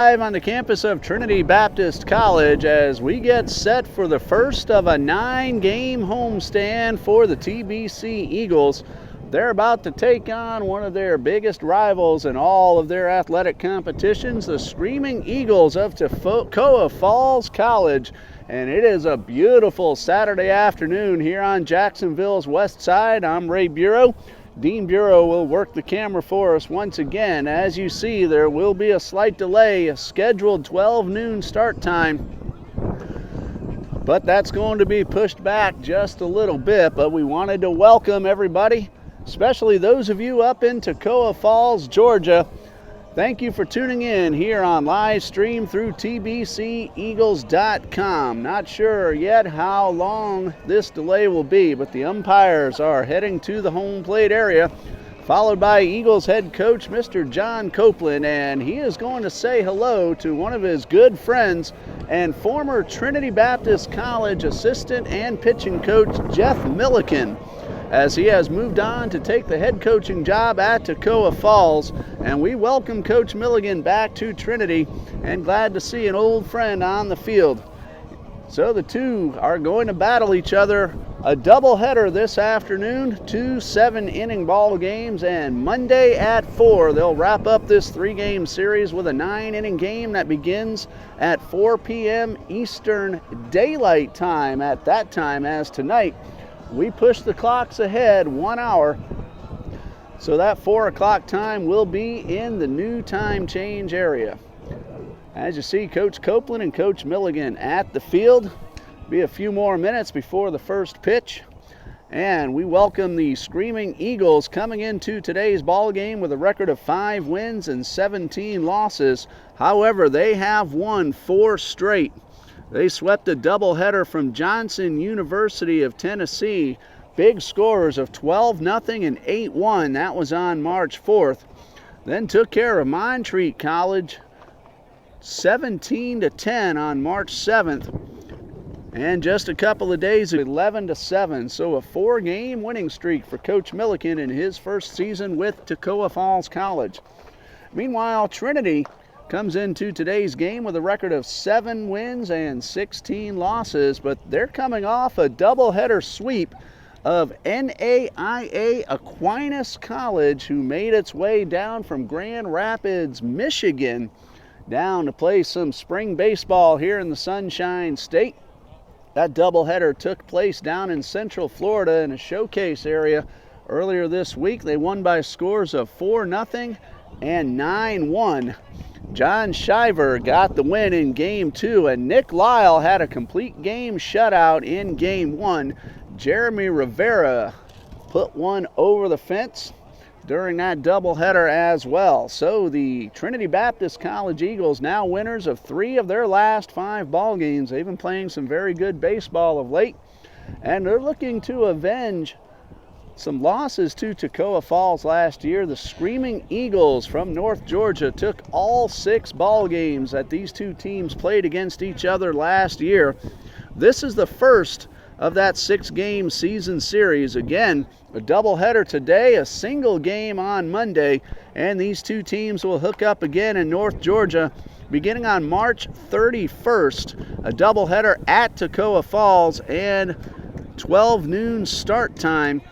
Live on the campus of Trinity Baptist College as we get set for the first of a 9-game homestand for the TBC Eagles. They're about to take on one of their biggest rivals in all of their athletic competitions, the Screaming Eagles of Tocca Falls College. And it is a beautiful Saturday afternoon here on Jacksonville's west side. I'm Ray Bureau. Dean Bureau will work the camera for us once again. As you see, there will be a slight delay, a scheduled 12 noon start time, but that's going to be pushed back just a little bit. But we wanted to welcome everybody, especially those of you up in Tocca Falls, Georgia. Thank you for tuning in here on live stream through tbceagles.com. Not sure yet how long this delay will be, but the umpires are heading to the home plate area, followed by Eagles head coach Mr. John Copeland, and he is going to say hello to one of his good friends and former Trinity Baptist College assistant and pitching coach Jeff Milliken, as he has moved on to take the head coaching job at Tocca Falls. And we welcome Coach Milligan back to Trinity and glad to see an old friend on the field. So the two are going to battle each other, a doubleheader this afternoon, 2 7-inning ball games, and Monday at 4 they'll wrap up this 3-game series with a 9-inning game that begins at 4 p.m. Eastern Daylight Time. At that time, as tonight, we push the clocks ahead 1 hour, so that 4 o'clock time will be in the new time change area. As you see, Coach Copeland and Coach Milligan at the field. Be a few more minutes before the first pitch, and we welcome the Screaming Eagles coming into today's ball game with a record of 5 wins and 17 losses. However, they have won 4 straight. They swept a doubleheader from Johnson University of Tennessee. Big scores of 12-0 and 8-1. That was on March 4th. Then took care of Montreat College 17-10 on March 7th. And just a couple of days, 11-7. So a 4-game winning streak for Coach Milliken in his first season with Tocca Falls College. Meanwhile, Trinity comes into today's game with a record of 7 wins and 16 losses, but they're coming off a doubleheader sweep of NAIA Aquinas College, who made its way down from Grand Rapids, Michigan, down to play some spring baseball here in the Sunshine State. That doubleheader took place down in Central Florida in a showcase area earlier this week. They won by scores of 4-0 and 9-1. John Shiver got the win in Game 2, and Nick Lyle had a complete game shutout in Game 1. Jeremy Rivera put one over the fence during that doubleheader as well. So the Trinity Baptist College Eagles now winners of 3 of their last 5 ball games. They've been playing some very good baseball of late, and they're looking to avenge some losses to Tocca Falls last year. The Screaming Eagles from North Georgia took all 6 ball games that these two teams played against each other last year. This is the first of that 6-game season series. Again, a doubleheader today, a single game on Monday, and these two teams will hook up again in North Georgia beginning on March 31st. A doubleheader at Tocca Falls and 12 noon start time.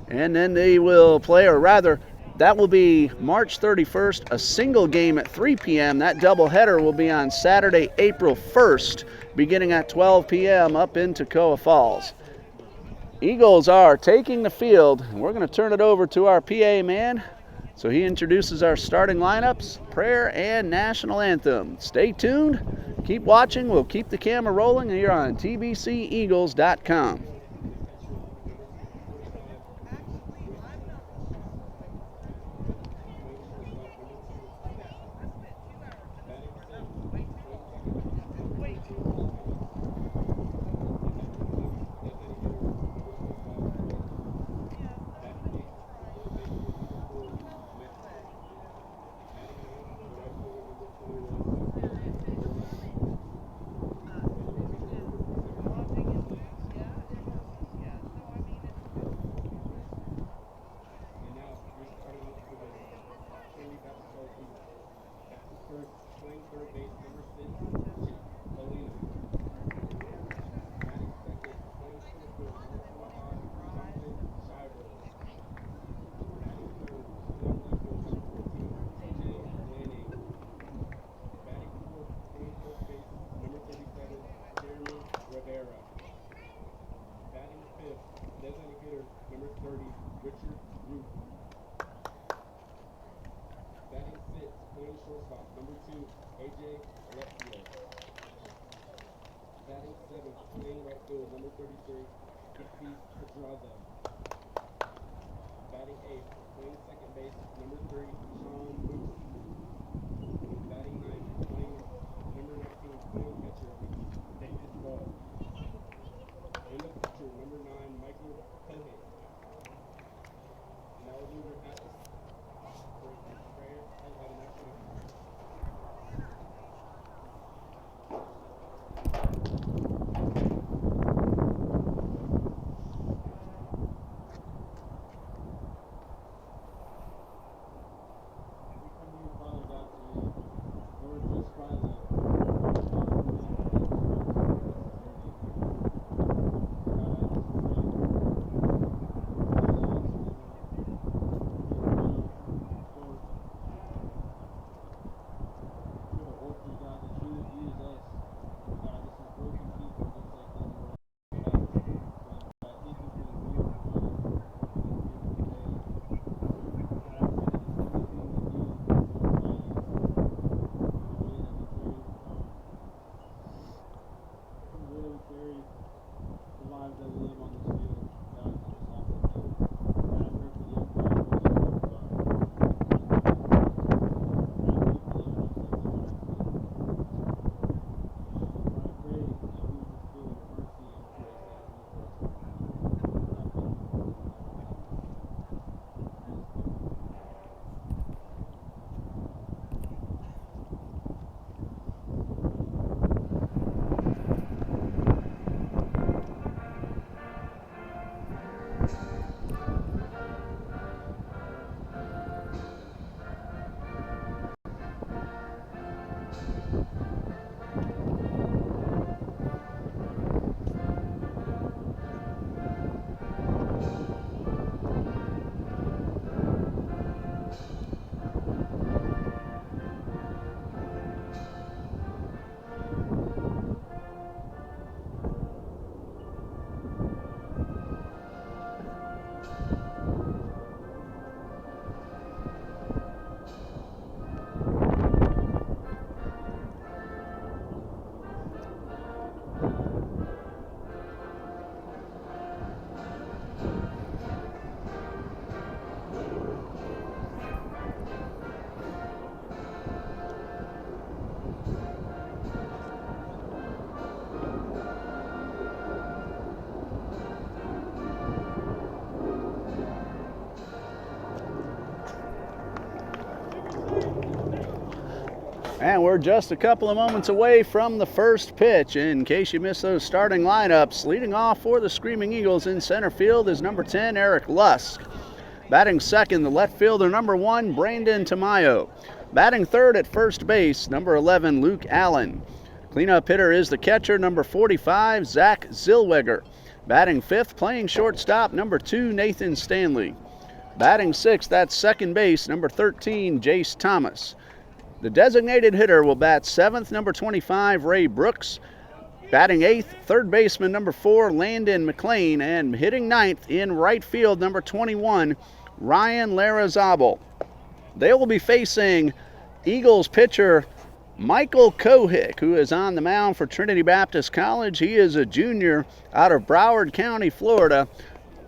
And then they will play, or rather, that will be March 31st, a single game at 3 p.m. That doubleheader will be on Saturday, April 1st, beginning at 12 p.m. up in Tocca Falls. Eagles are taking the field. We're going to turn it over to our PA man so he introduces our starting lineups, prayer, and national anthem. Stay tuned. Keep watching. We'll keep the camera rolling here on tbceagles.com. And we're just a couple of moments away from the first pitch. In case you missed those starting lineups, leading off for the Screaming Eagles in center field is number 10, Eric Lusk. Batting second, the left fielder, number 1, Brandon Tamayo. Batting third at first base, number 11, Luke Allen. Cleanup hitter is the catcher, number 45, Zach Zilweger. Batting fifth, playing shortstop, number 2, Nathan Stanley. Batting sixth, that's second base, number 13, Jace Thomas. The designated hitter will bat seventh, number 25, Ray Brooks. Batting eighth, third baseman, number 4, Landon McLean. And hitting ninth in right field, number 21, Ryan Larazabal. They will be facing Eagles pitcher Michael Kohick, who is on the mound for Trinity Baptist College. He is a junior out of Broward County, Florida.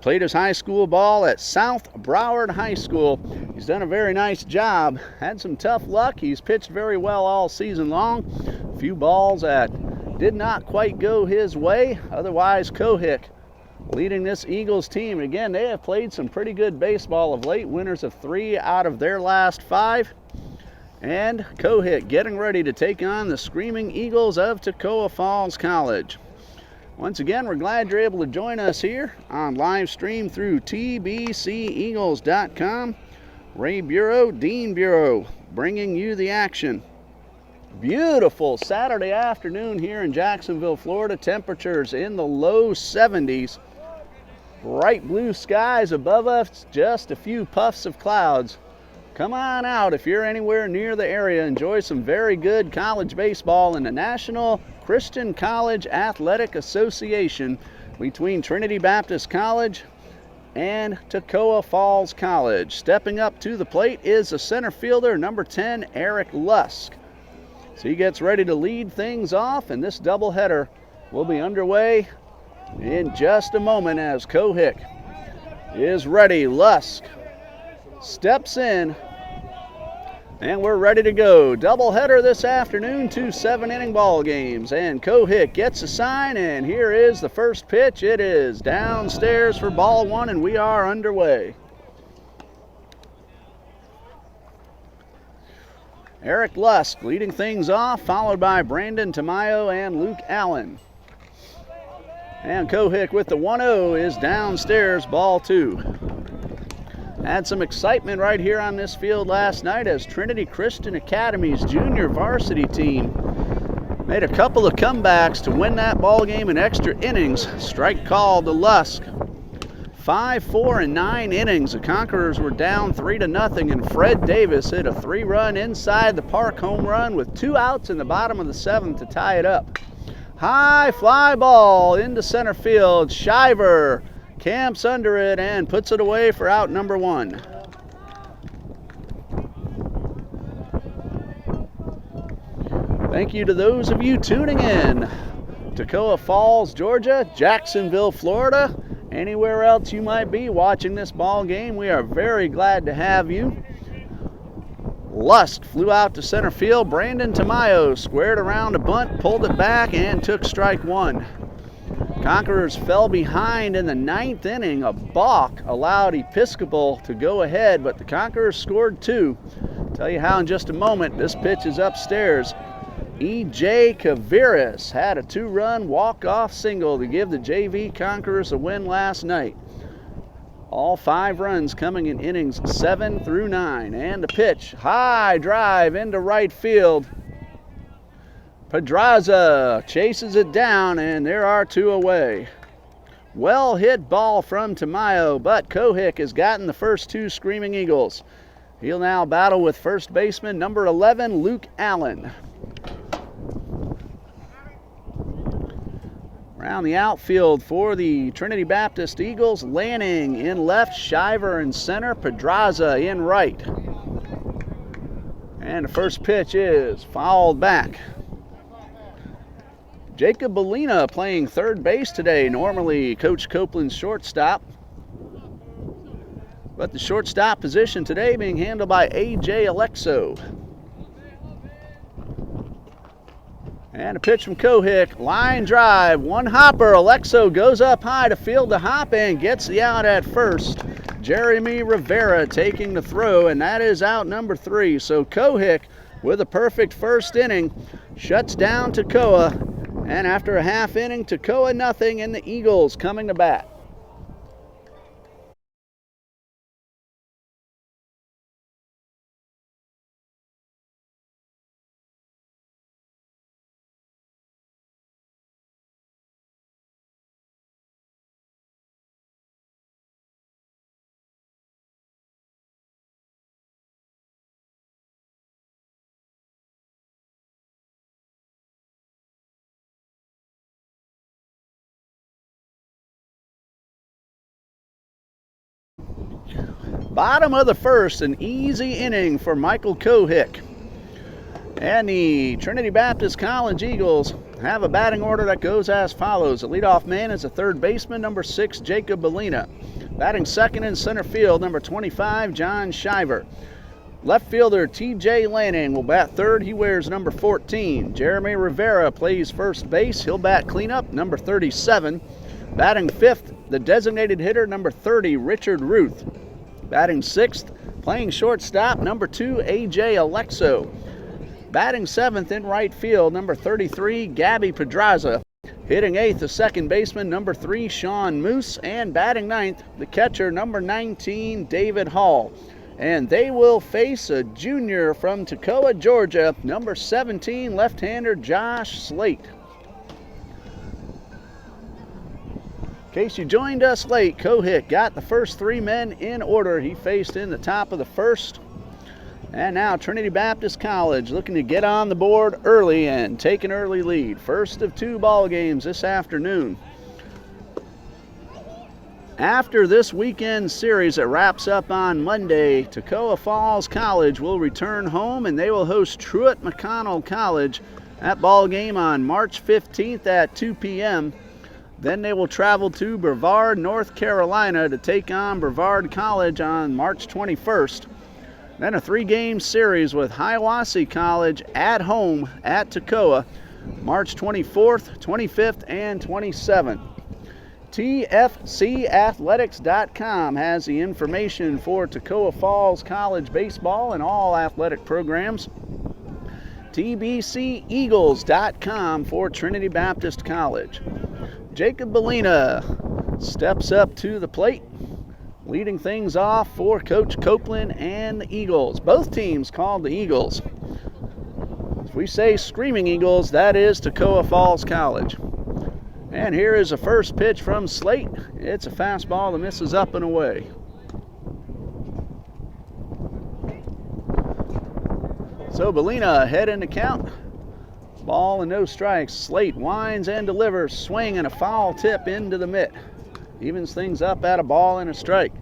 Played his high school ball at South Broward High School. He's done a very nice job. Had some tough luck. He's pitched very well all season long. A few balls that did not quite go his way. Otherwise, Kohick leading this Eagles team. Again, they have played some pretty good baseball of late. Winners of 3 out of their last 5. And Kohick getting ready to take on the Screaming Eagles of Toccoa Falls College. Once again, we're glad you're able to join us here on live stream through tbceagles.com. Ray Bureau, Dean Bureau, bringing you the action. Beautiful Saturday afternoon here in Jacksonville, Florida. Temperatures in the low 70s. Bright blue skies above us, just a few puffs of clouds. Come on out if you're anywhere near the area. Enjoy some very good college baseball in the National Christian College Athletic Association between Trinity Baptist College and Toccoa Falls College. Stepping up to the plate is the center fielder, number 10, Eric Lusk. So he gets ready to lead things off, and this doubleheader will be underway in just a moment as Cohick is ready. Lusk steps in, and we're ready to go. Doubleheader this afternoon, 2 7-inning ball games. And Cohick gets a sign, and here is the first pitch. It is downstairs for ball one, and we are underway. Eric Lusk leading things off, followed by Brandon Tamayo and Luke Allen. And Cohick with the 1-0 is downstairs, ball two. Had some excitement right here on this field last night as Trinity Christian Academy's junior varsity team made a couple of comebacks to win that ball game in extra innings. Strike called to Lusk. 5, 4, and 9 innings. The Conquerors were down 3-0, and Fred Davis hit a 3-run inside the park home run with 2 outs in the bottom of the 7th to tie it up. High fly ball into center field. Shiver camps under it and puts it away for out number 1. Thank you to those of you tuning in. Toccoa Falls, Georgia, Jacksonville, Florida, anywhere else you might be watching this ball game, we are very glad to have you. Lusk flew out to center field. Brandon Tamayo squared around a bunt, pulled it back, and took strike 1. Conquerors fell behind in the 9th inning. A balk allowed Episcopal to go ahead, but the Conquerors scored 2. Tell you how in just a moment. This pitch is upstairs. E.J. Kaviris had a 2-run walk-off single to give the JV Conquerors a win last night. All 5 runs coming in innings 7 through 9. And the pitch, high drive into right field. Pedraza chases it down, and there are 2 away. Well hit ball from Tamayo, but Cohick has gotten the first 2 Screaming Eagles. He'll now battle with first baseman number 11, Luke Allen. Around the outfield for the Trinity Baptist Eagles, Lanning in left, Shiver in center, Pedraza in right. And the first pitch is fouled back. Jacob Bellina playing third base today, normally Coach Copeland's shortstop. But the shortstop position today being handled by A.J. Alexo. And a pitch from Cohick, line drive, 1 hopper. Alexo goes up high to field the hop and gets the out at first. Jeremy Rivera taking the throw, and that is out number 3. So Cohick, with a perfect first inning, shuts down Toccoa. And after a half inning, Toccoa nothing, and the Eagles coming to bat. Bottom of the first, an easy inning for Michael Cohick. And the Trinity Baptist College Eagles have a batting order that goes as follows. The leadoff man is a third baseman, number 6, Jacob Bellina. Batting second in center field, number 25, John Shiver. Left fielder T.J. Lanning will bat third. He wears number 14. Jeremy Rivera plays first base. He'll bat cleanup, number 37. Batting fifth, the designated hitter, number 30, Richard Ruth. Batting sixth, playing shortstop, number 2, A.J. Alexo. Batting seventh in right field, number 33, Gabby Pedraza. Hitting eighth, the second baseman, number 3, Sean Moose. And batting ninth, the catcher, number 19, David Hall. And they will face a junior from Toccoa, Georgia, number 17, left-hander Josh Slate. In case you joined us late, Cohick got the first 3 men in order he faced in the top of the first. And now Trinity Baptist College looking to get on the board early and take an early lead. First of 2 ball games this afternoon. After this weekend series that wraps up on Monday, Toccoa Falls College will return home and they will host Truett McConnell College. That ball game on March 15th at 2 p.m. Then they will travel to Brevard, North Carolina to take on Brevard College on March 21st. Then a 3-game series with Hiawassee College at home at Toccoa, March 24th, 25th, and 27th. TFCathletics.com has the information for Toccoa Falls College baseball and all athletic programs. TBCEagles.com for Trinity Baptist College. Jacob Bellina steps up to the plate, leading things off for Coach Copeland and the Eagles. Both teams called the Eagles. If we say Screaming Eagles, that is Toccoa Falls College. And here is the first pitch from Slate. It's a fastball that misses up and away. So Bellina ahead in the count. Ball and no strikes. Slate winds and delivers. Swing and a foul tip into the mitt. Evens things up at a ball and a strike.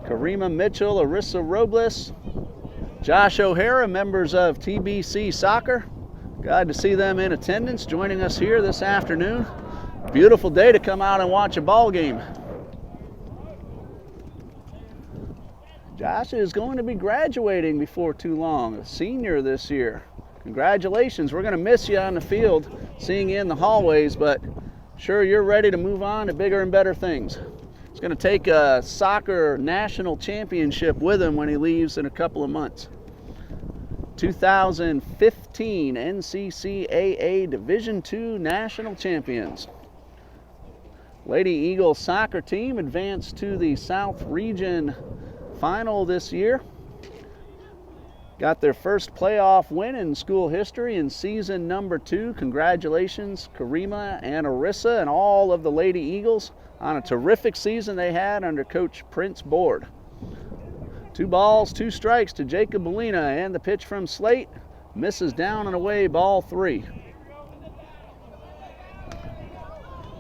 Karima Mitchell, Arissa Robles, Josh O'Hara, members of TBC Soccer. Glad to see them in attendance, joining us here this afternoon. Beautiful day to come out and watch a ball game. Josh is going to be graduating before too long, a senior this year. Congratulations. We're going to miss you on the field, seeing you in the hallways, but sure you're ready to move on to bigger and better things. He's going to take a soccer national championship with him when he leaves in a couple of months. 2015 NCCAA Division II National Champions. Lady Eagles soccer team advanced to the South Region Final this year. Got their first playoff win in school history in season number 2. Congratulations, Karima and Arissa and all of the Lady Eagles on a terrific season they had under Coach Prince Board. 2 balls, 2 strikes to Jacob Bellina, and the pitch from Slate misses down and away, ball 3.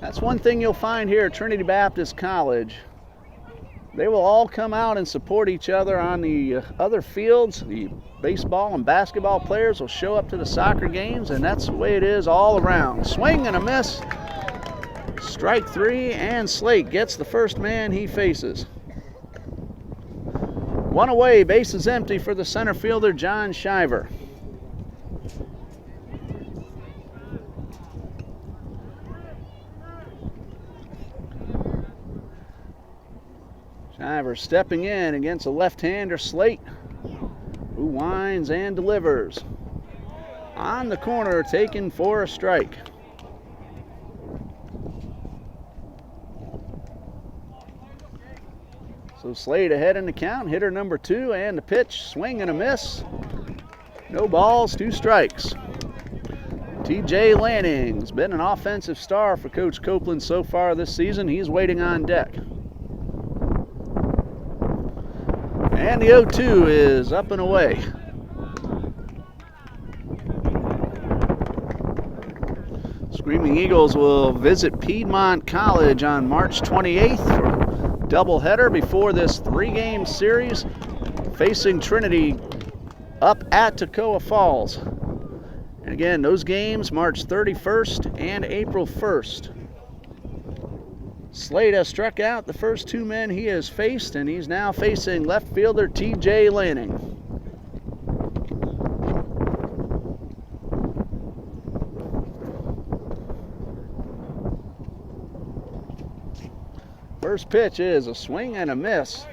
That's one thing you'll find here at Trinity Baptist College. They will all come out and support each other on the other fields. The baseball and basketball players will show up to the soccer games, and that's the way it is all around. Swing and a miss. Strike 3, and Slate gets the first man he faces. 1 away, bases empty for the center fielder, John Shiver. Shiver stepping in against a left-hander, Slate, who winds and delivers. On the corner, taken for a strike. So Slate ahead in the count, hitter number 2, and the pitch, swing and a miss. No balls, 2 strikes. TJ Lanning's been an offensive star for Coach Copeland so far this season. He's waiting on deck. And the 0-2 is up and away. Screaming Eagles will visit Piedmont College on March 28th for doubleheader before this 3-game series, facing Trinity up at Toccoa Falls. And again, those games March 31st and April 1st. Slate has struck out the first 2 men he has faced, and he's now facing left fielder TJ Lanning. First pitch is a swing and a miss.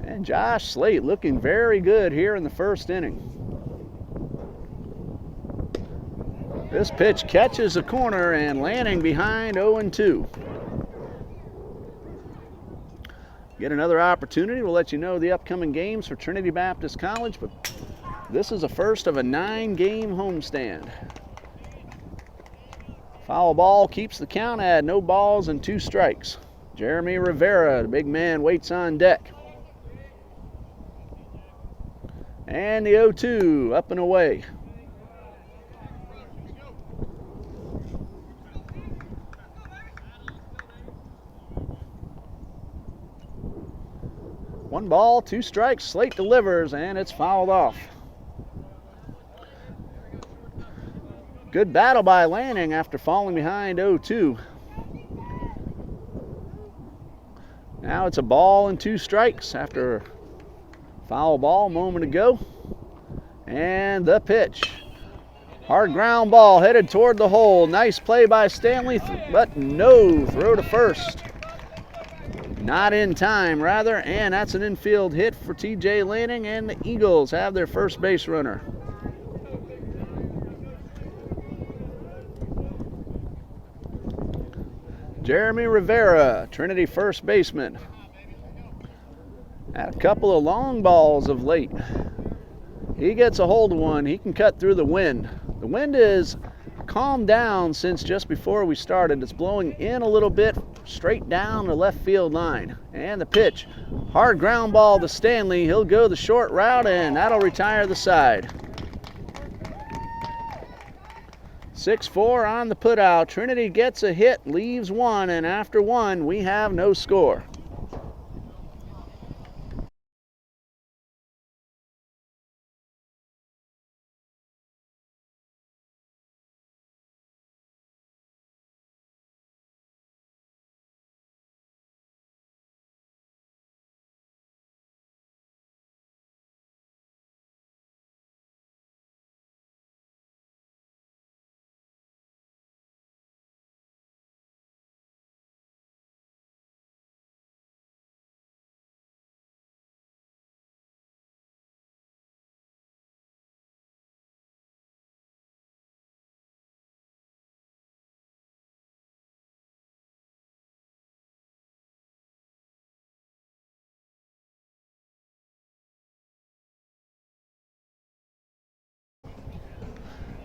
And Josh Slate looking very good here in the first inning. This pitch catches the corner, and Lanning behind 0-2. Get another opportunity. We'll let you know the upcoming games for Trinity Baptist College, but this is the first of a 9-game homestand. Foul ball keeps the count at no balls and 2 strikes. Jeremy Rivera, the big man, waits on deck. And the 0-2 up and away. 1 ball, 2 strikes. Slate delivers, and it's fouled off. Good battle by Lanning after falling behind 0-2. Now it's a ball and 2 strikes after foul ball a moment ago. And the pitch. Hard ground ball headed toward the hole. Nice play by Stanley, but no throw to first. Not in time, rather, and that's an infield hit for TJ Lanning, and the Eagles have their first base runner. Jeremy Rivera, Trinity first baseman. Had a couple of long balls of late. He gets a hold of one. He can cut through the wind. The wind is calmed down since just before we started. It's blowing in a little bit, straight down the left field line. And the pitch. Hard ground ball to Stanley. He'll go the short route, and that'll retire the side. 6-4 on the putout. Trinity gets a hit, leaves one, and after one, we have no score.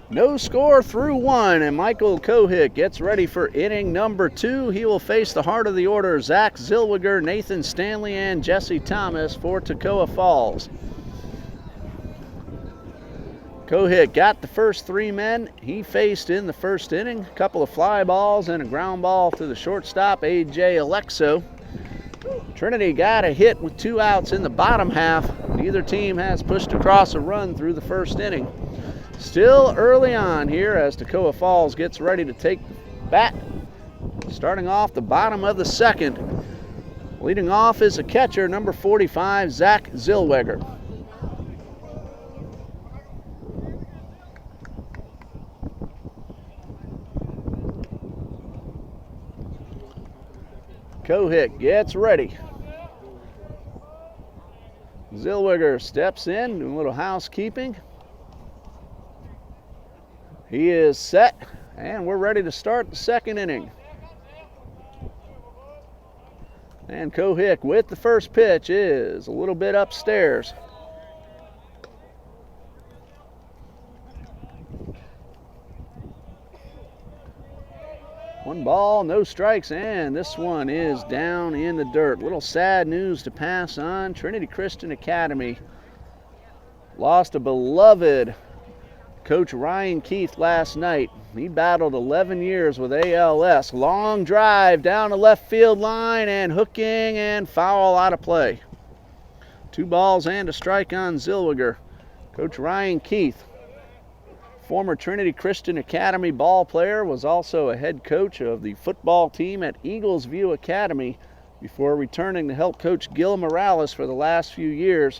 No score through one, and Michael Kohik gets ready for inning number 2. He will face the heart of the order, Zach Zillweger, Nathan Stanley, and Jesse Thomas for Toccoa Falls. Kohik got the first 3 men he faced in the first inning. A couple of fly balls and a ground ball to the shortstop, A.J. Alexo. Trinity got a hit with 2 outs in the bottom half. Neither team has pushed across a run through the first inning. Still early on here as Toccoa Falls gets ready to take bat. Starting off the bottom of the second. Leading off is a catcher, number 45, Zach Zillweger. Kohik gets ready. Zillweger steps in, doing a little housekeeping. He is set, and we're ready to start the second inning. And Kohik with the first pitch is a little bit upstairs. One ball, no strikes, and this one is down in the dirt. Little sad news to pass on. Trinity Christian Academy lost a beloved Coach Ryan Keith last night. He battled 11 years with ALS. Long drive down the left field line and hooking and foul out of play. 2 balls and a strike on Zillweger. Coach Ryan Keith, former Trinity Christian Academy ball player, was also a head coach of the football team at Eagles View Academy before returning to help coach Gil Morales for the last few years.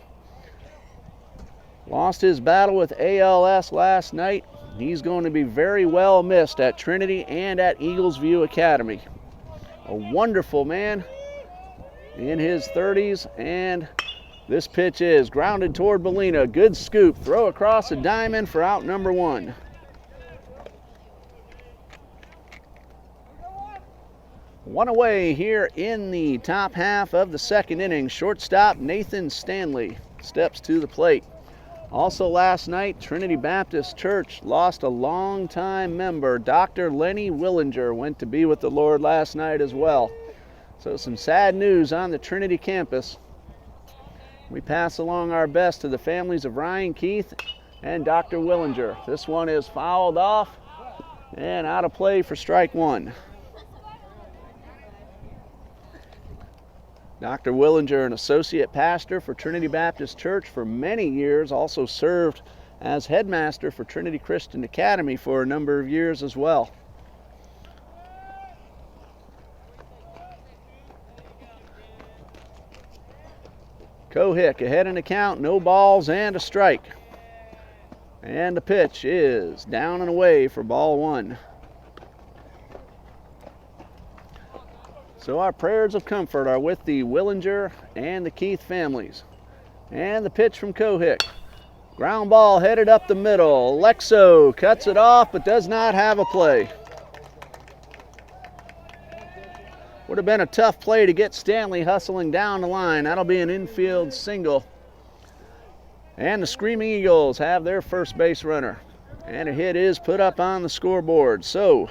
Lost his battle with ALS last night. He's going to be very well missed at Trinity and at Eagles View Academy. A wonderful man in his 30s, and this pitch is grounded toward Molina. Good scoop. Throw across the diamond for out number 1. One away here in the top half of the second inning. Shortstop Nathan Stanley steps to the plate. Also last night, Trinity Baptist Church lost a longtime member. Dr. Lenny Willinger went to be with the Lord last night as well. So some sad news on the Trinity campus. We pass along our best to the families of Ryan Keith and Dr. Willinger. This one is fouled off and out of play for strike 1. Dr. Willinger, an associate pastor for Trinity Baptist Church for many years, also served as headmaster for Trinity Christian Academy for a number of years as well. Kohick ahead in the count, no balls and a strike. And the pitch is down and away for ball one. So our prayers of comfort are with the Willinger and the Keith families. And the pitch from Kohick. Ground ball headed up the middle. Alexo cuts it off but does not have a play. Would have been a tough play to get Stanley hustling down the line. That'll be an infield single. And the Screaming Eagles have their first base runner. And a hit is put up on the scoreboard. So,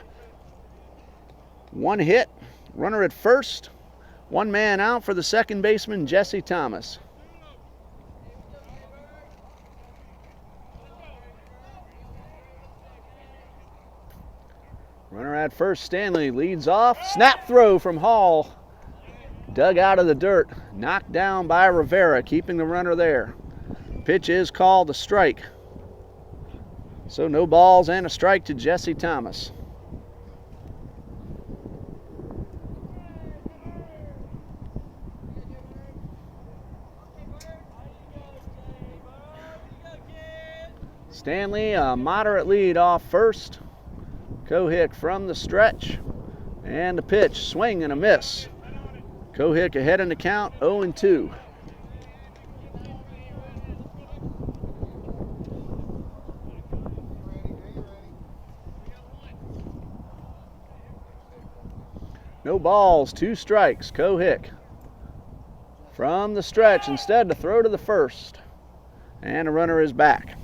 one hit, runner at first, one man out for the second baseman, Jesse Thomas. Runner at first, Stanley leads off. Snap throw from Hall. Dug out of the dirt. Knocked down by Rivera, keeping the runner there. Pitch is called a strike. So no balls and a strike to Jesse Thomas. Stanley, a moderate lead off first. Kohick from the stretch. And the pitch, swing and a miss. Kohick ahead in the count, 0-2. No balls, 2 strikes. Kohick from the stretch, instead to throw to the first. And the runner is back.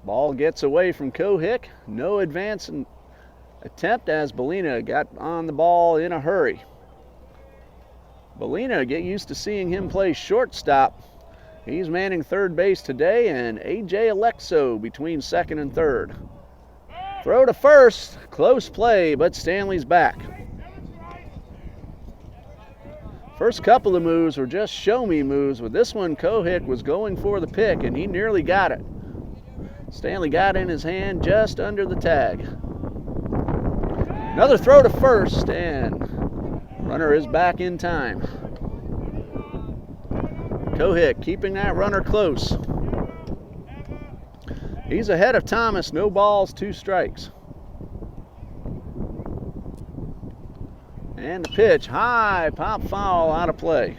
Ball gets away from Kohick. No advance attempt as Bellina got on the ball in a hurry. Bellina, get used to seeing him play shortstop. He's manning third base today, and A.J. Alexo between second and third. Throw to first, close play, but Stanley's back. First couple of moves were just show-me moves. With this one, Kohick was going for the pick, and he nearly got it. Stanley got in his hand just under the tag. Another throw to first, and runner is back in time. Kohick keeping that runner close. He's ahead of Thomas, no balls, 2 strikes. And the pitch, high, pop foul, out of play.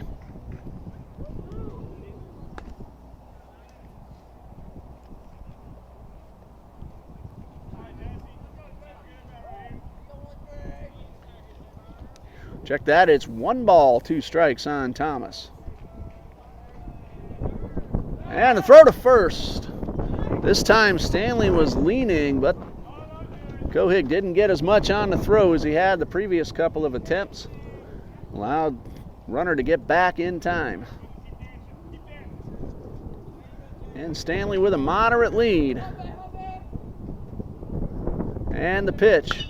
Check that, it's 1 ball, 2 strikes on Thomas. And a throw to first. This time Stanley was leaning, but Kohick didn't get as much on the throw as he had the previous couple of attempts. Allowed runner to get back in time. And Stanley with a moderate lead. And the pitch.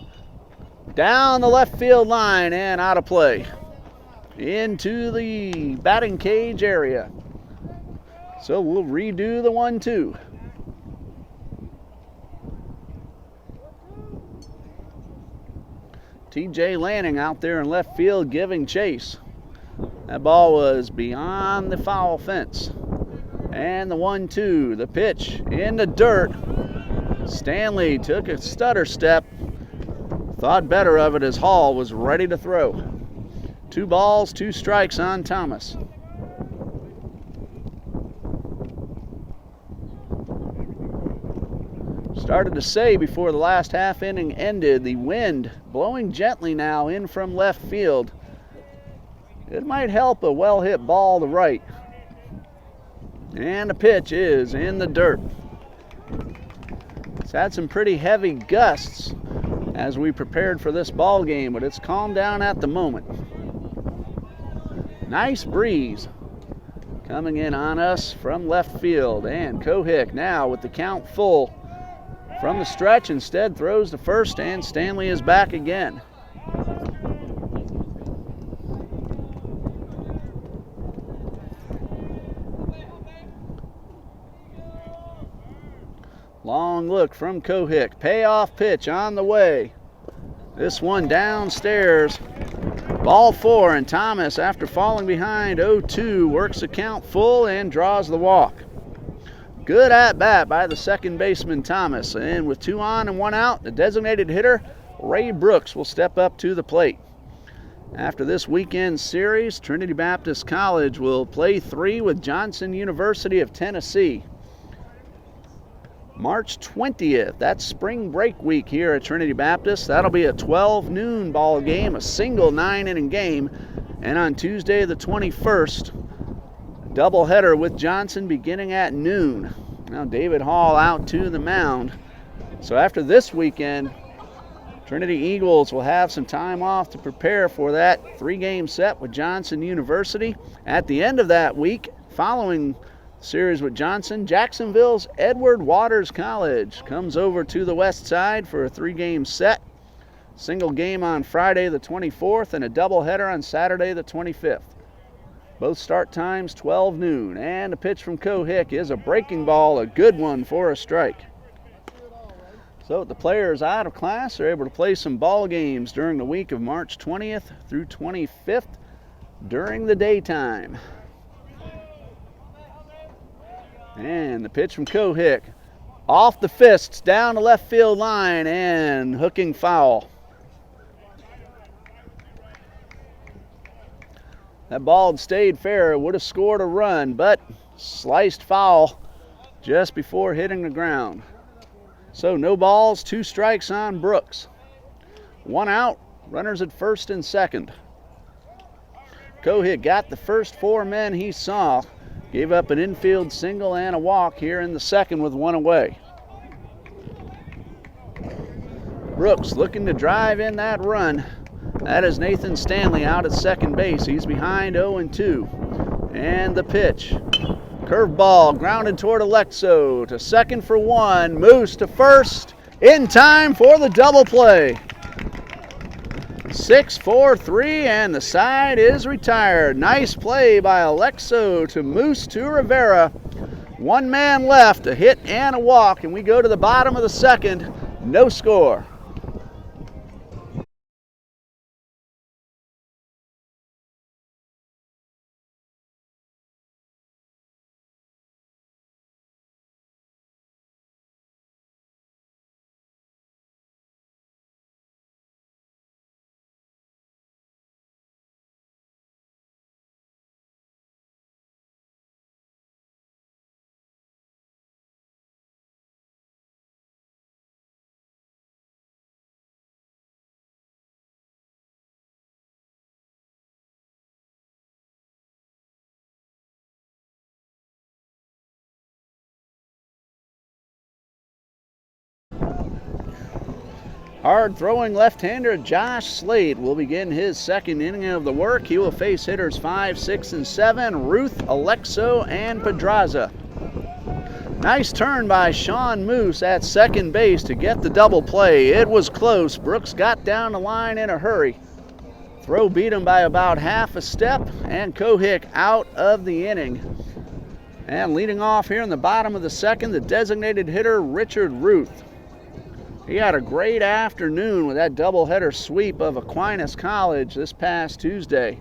Down the left field line and out of play. Into the batting cage area. So we'll redo the 1-2. T.J. Lanning out there in left field giving chase. That ball was beyond the foul fence. And the 1-2, the pitch in the dirt. Stanley took a stutter step. Thought better of it as Hall was ready to throw. 2 balls, 2 strikes on Thomas. Started to say before the last half inning ended, the wind blowing gently now in from left field. It might help a well-hit ball to right. And the pitch is in the dirt. It's had some pretty heavy gusts as we prepared for this ball game, but it's calmed down at the moment. Nice breeze coming in on us from left field, and Kohick now with the count full from the stretch instead throws to first, and Stanley is back again. Long look from Kohick. Payoff pitch on the way. This one downstairs. Ball 4, and Thomas, after falling behind 0-2, works the count full and draws the walk. Good at bat by the second baseman Thomas, and with 2 on and 1 out, the designated hitter Ray Brooks will step up to the plate. After this weekend series, Trinity Baptist College will play 3 with Johnson University of Tennessee. March 20th, that's spring break week here at Trinity Baptist. That'll be a 12 noon ball game, a single 9-inning game. And on Tuesday the 21st, a doubleheader with Johnson beginning at noon. Now David Hall out to the mound. So after this weekend, Trinity Eagles will have some time off to prepare for that 3-game set with Johnson University. At the end of that week, following series with Johnson, Jacksonville's Edward Waters College comes over to the west side for a 3-game set. Single game on Friday the 24th and a doubleheader on Saturday the 25th. Both start times 12 noon, and a pitch from Kohick is a breaking ball, a good one for a strike. So the players out of class are able to play some ball games during the week of March 20th through 25th during the daytime. And the pitch from Kohick. Off the fists, down the left field line, and hooking foul. That ball had stayed fair. It would have scored a run, but sliced foul just before hitting the ground. So no balls, 2 strikes on Brooks. 1 out, runners at first and second. Kohick got the first 4 men he saw. Gave up an infield single and a walk here in the second with 1 away. Brooks looking to drive in that run. That is Nathan Stanley out at second base. He's behind 0-2. And the pitch. Curveball grounded toward Alexo to second for 1. Moose to first in time for the double play. 6-4-3, and the side is retired. Nice play by Alexo to Moose to Rivera. 1 man left, a hit and a walk, and we go to the bottom of the second. No score. Hard throwing left-hander Josh Slade will begin his second inning of the work. He will face hitters 5, 6, and 7, Ruth, Alexo, and Pedraza. Nice turn by Sean Moose at second base to get the double play. It was close. Brooks got down the line in a hurry. Throw beat him by about half a step, and Kohick out of the inning. And leading off here in the bottom of the second, the designated hitter Richard Ruth. He had a great afternoon with that doubleheader sweep of Aquinas College this past Tuesday.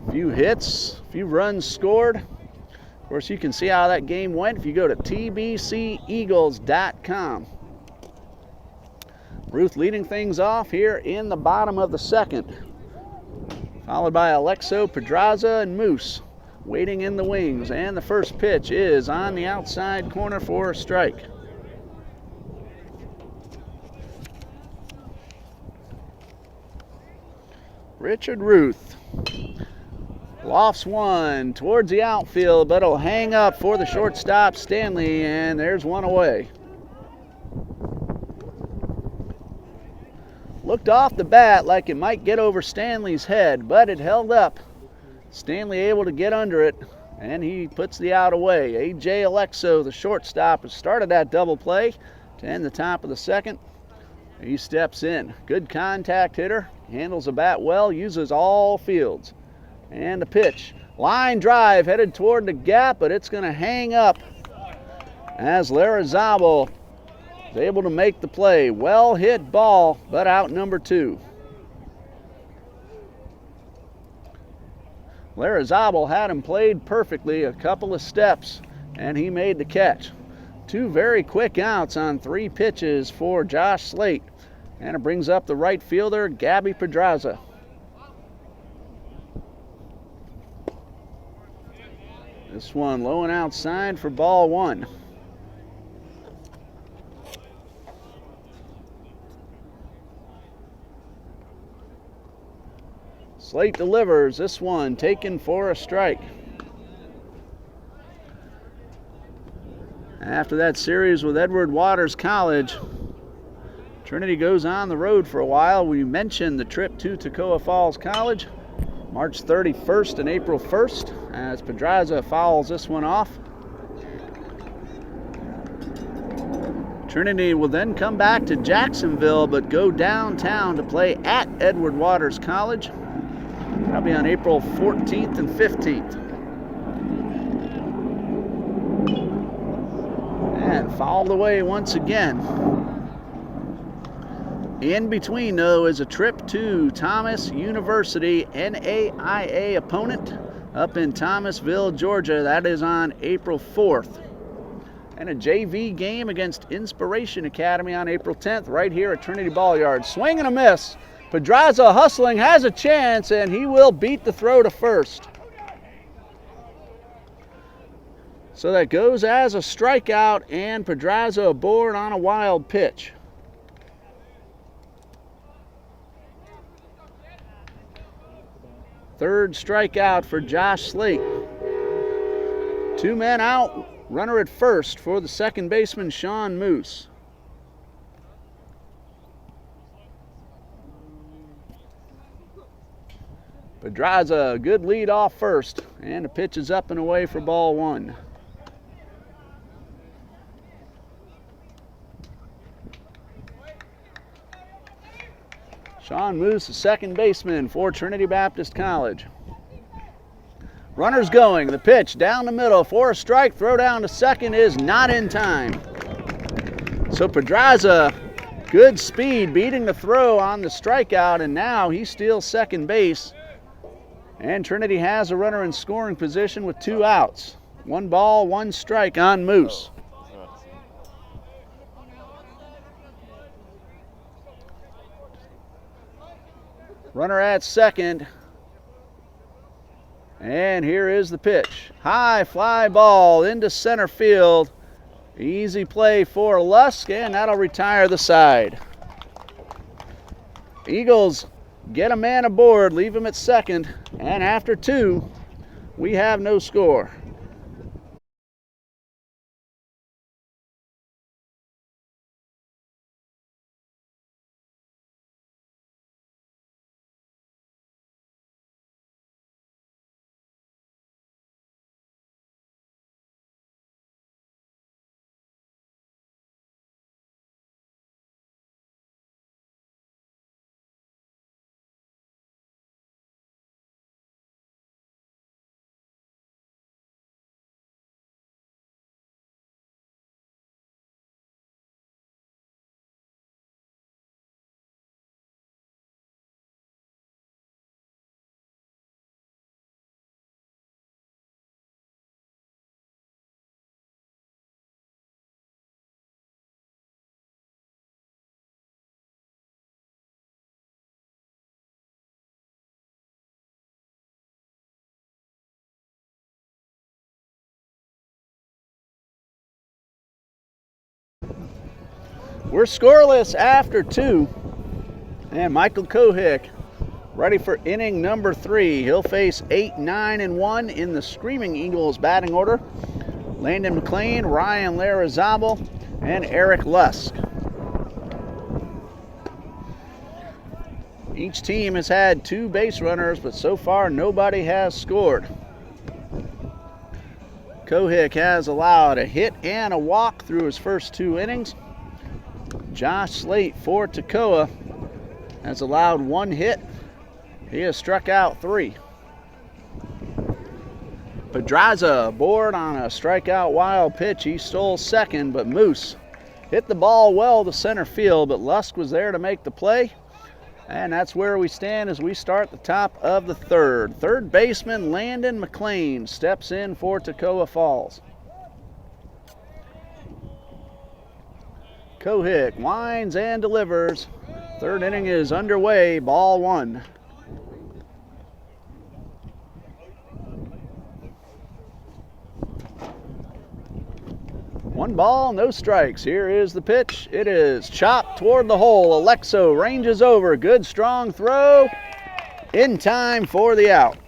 A few hits, a few runs scored. Of course, you can see how that game went if you go to tbceagles.com. Ruth leading things off here in the bottom of the second, followed by Alexo, Pedraza, and Moose waiting in the wings. And the first pitch is on the outside corner for a strike. Richard Ruth lofts one towards the outfield, but it'll hang up for the shortstop Stanley, and there's one away. Looked off the bat like it might get over Stanley's head, but it held up. Stanley able to get under it, and he puts the out away. A.J. Alexo, the shortstop, has started that double play to end the top of the second. He steps in. Good contact hitter. Handles the bat well. Uses all fields. And the pitch. Line drive headed toward the gap, but it's going to hang up as Larrazabal is able to make the play. Well hit ball, but out number 2. Larrazabal had him played perfectly, a couple of steps, and he made the catch. 2 very quick outs on 3 pitches for Josh Slate. And it brings up the right fielder, Gabby Pedraza. This one low and outside for ball 1. Slate delivers. This one taken for a strike. After that series with Edward Waters College, Trinity goes on the road for a while. We mentioned the trip to Toccoa Falls College, March 31st and April 1st, as Pedraza fouls this one off. Trinity will then come back to Jacksonville, but go downtown to play at Edward Waters College. That'll be on April 14th and 15th. And fouled away once again. In between, though, is a trip to Thomas University, NAIA opponent, up in Thomasville, Georgia. That is on April 4th. And a JV game against Inspiration Academy on April 10th, right here at Trinity Ball Yard. Swing and a miss. Pedraza hustling, has a chance, and he will beat the throw to first. So that goes as a strikeout, and Pedraza aboard on a wild pitch. Third strikeout for Josh Slate. 2 men out, runner at first for the second baseman, Sean Moose. Pedraza, good lead off first, and the pitch is up and away for ball 1. Sean Moose, the second baseman for Trinity Baptist College. Runners going, the pitch down the middle for a strike, throw down to second is not in time. So Pedraza, good speed, beating the throw on the strikeout, and now he steals second base. And Trinity has a runner in scoring position with 2 outs. 1 ball, 1 strike on Moose. Runner at second. And here is the pitch. High fly ball into center field. Easy play for Lusk, and that'll retire the side. Eagles get a man aboard, leave him at second, and after 2, we have no score. We're scoreless after 2. And Michael Kohick ready for inning number 3. He'll face 8, 9, and 1 in the Screaming Eagles batting order. Landon McLean, Ryan Larrazabal, and Eric Lusk. Each team has had 2 base runners, but so far nobody has scored. Kohick has allowed a hit and a walk through his first 2 innings. Josh Slate for Toccoa has allowed 1 hit. He has struck out 3. Pedraza aboard on a strikeout wild pitch. He stole second, but Moose Hit the ball well to center field, but Lusk was there to make the play. And that's where we stand as we start the top of the third. Third baseman Landon McLean steps in for Toccoa Falls. Kohick winds and delivers. Third inning is underway, ball one. One ball, no strikes. Here is the pitch. It is chopped toward the hole. Alexo ranges over. Good strong throw. In time for the out.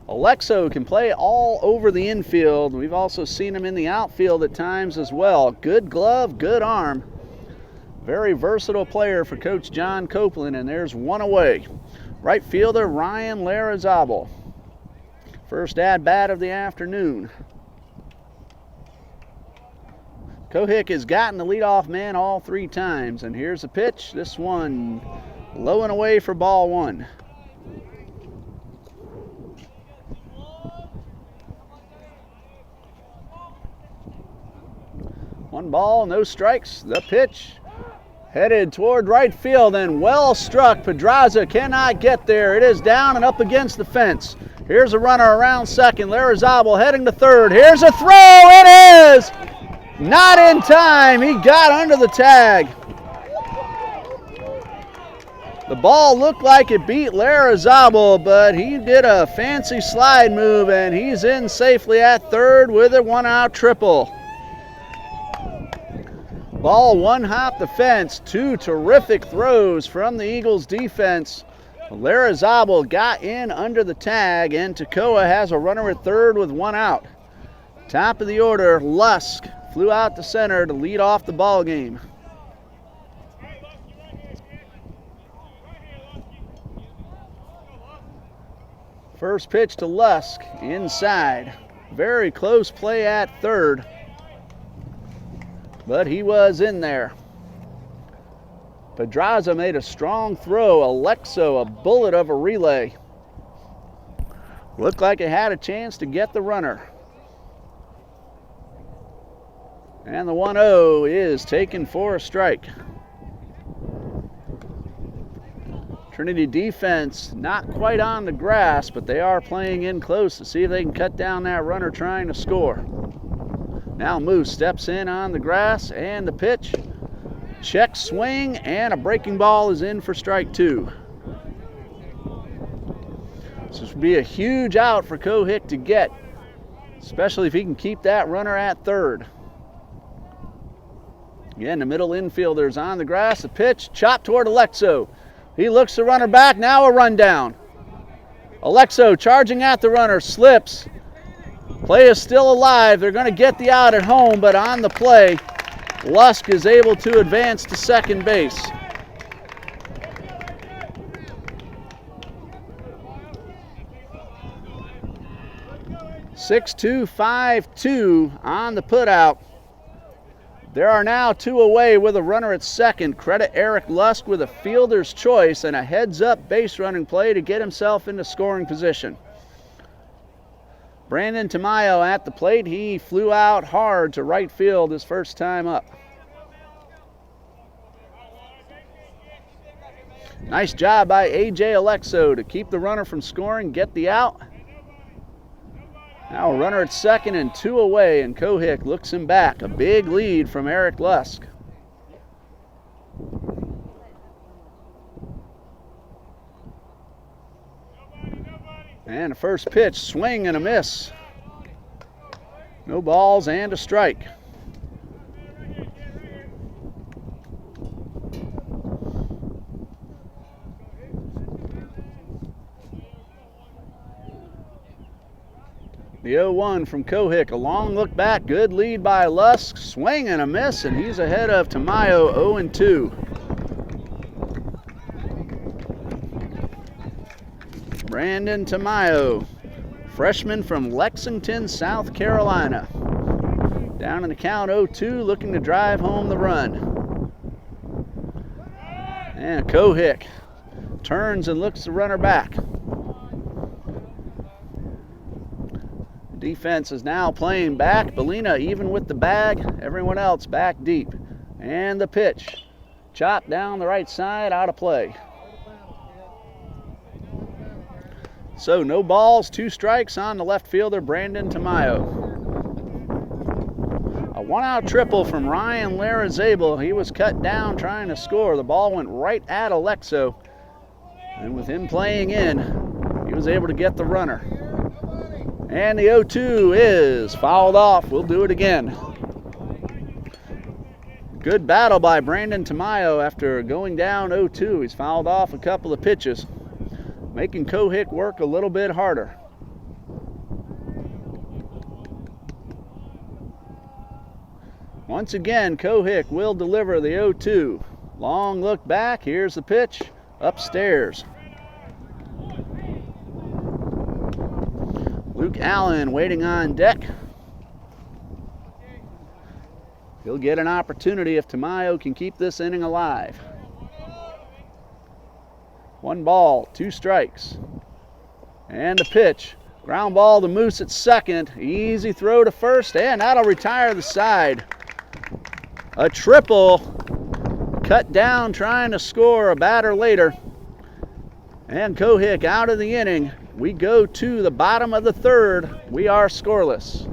Alexo can play all over the infield. We've also seen him in the outfield at times as well. Good glove, good arm. Very versatile player for Coach John Copeland, and there's one away. Right fielder Ryan Larrazabal. First at-bat of the afternoon. Kohick has gotten the leadoff man all three times, and here's the pitch. This one low and away for ball one. One ball, no strikes. The pitch headed toward right field and well struck. Pedraza cannot get there. It is down and up against the fence. Here's a runner around second. Larrazabal heading to third. Here's a throw. It is not in time. He got under the tag. The ball looked like it beat Larrazabal, but he did a fancy slide move, and he's in safely at third with a one-out triple. Ball one hop the fence. Two terrific throws from the Eagles defense. Larrazabal got in under the tag, and Toccoa has a runner at third with one out. Top of the order, Lusk flew out to center to lead off the ball game. First pitch to Lusk, inside. Very close play at third, but he was in there. Pedraza made a strong throw. Alexo, a bullet of a relay. Looked like it had a chance to get the runner. And the 1-0 is taken for a strike. Trinity defense not quite on the grass, but they are playing in close to see if they can cut down that runner trying to score. Now Moose steps in on the grass, and the pitch. Check swing, and a breaking ball is in for strike two. So this would be a huge out for Kohick to get, especially if he can keep that runner at third. Again, the middle infielder's on the grass. The pitch chopped toward Alexo. He looks the runner back. Now a run down. Alexo charging at the runner, slips. Play is still alive. They're going to get the out at home, but on the play, Lusk is able to advance to second base. (6-2, 5-2) on the putout. There are now two away with a runner at second. Credit Eric Lusk with a fielder's choice and a heads-up base running play to get himself into scoring position. Brandon Tamayo at the plate. He flew out hard to right field his first time up. Nice job by A.J. Alexo to keep the runner from scoring, get the out. Now a runner at second and two away, and Kohick looks him back. A big lead from Eric Lusk. And the first pitch, swing and a miss. No balls and a strike. The 0-1 from Kohick, a long look back, good lead by Lusk, swing and a miss, and he's ahead of Tamayo, 0-2. Brandon Tamayo, freshman from Lexington, South Carolina. Down in the count, 0-2, looking to drive home the run. And Kohick turns and looks the runner back. Defense is now playing back. Bellina even with the bag. Everyone else back deep. And the pitch. Chopped down the right side, out of play. So no balls, 2 strikes on the left fielder, Brandon Tamayo. A 1-out triple from Ryan Larazabel. He was cut down trying to score. The ball went right at Alexo. And with him playing in, he was able to get the runner. And the 0-2 is fouled off. We'll do it again. Good battle by Brandon Tamayo after going down 0-2. He's fouled off a couple of pitches, making Cohick work a little bit harder. Once again, Cohick will deliver the 0-2. Long look back. Here's the pitch. Upstairs. Luke Allen waiting on deck. He'll get an opportunity if Tamayo can keep this inning alive. 1 ball, 2 strikes. And the pitch. Ground ball to Moose at second. Easy throw to first, and that'll retire the side. A triple. Cut down trying to score a batter later. And Cohick out of the inning. We go to the bottom of the 3rd. We are scoreless.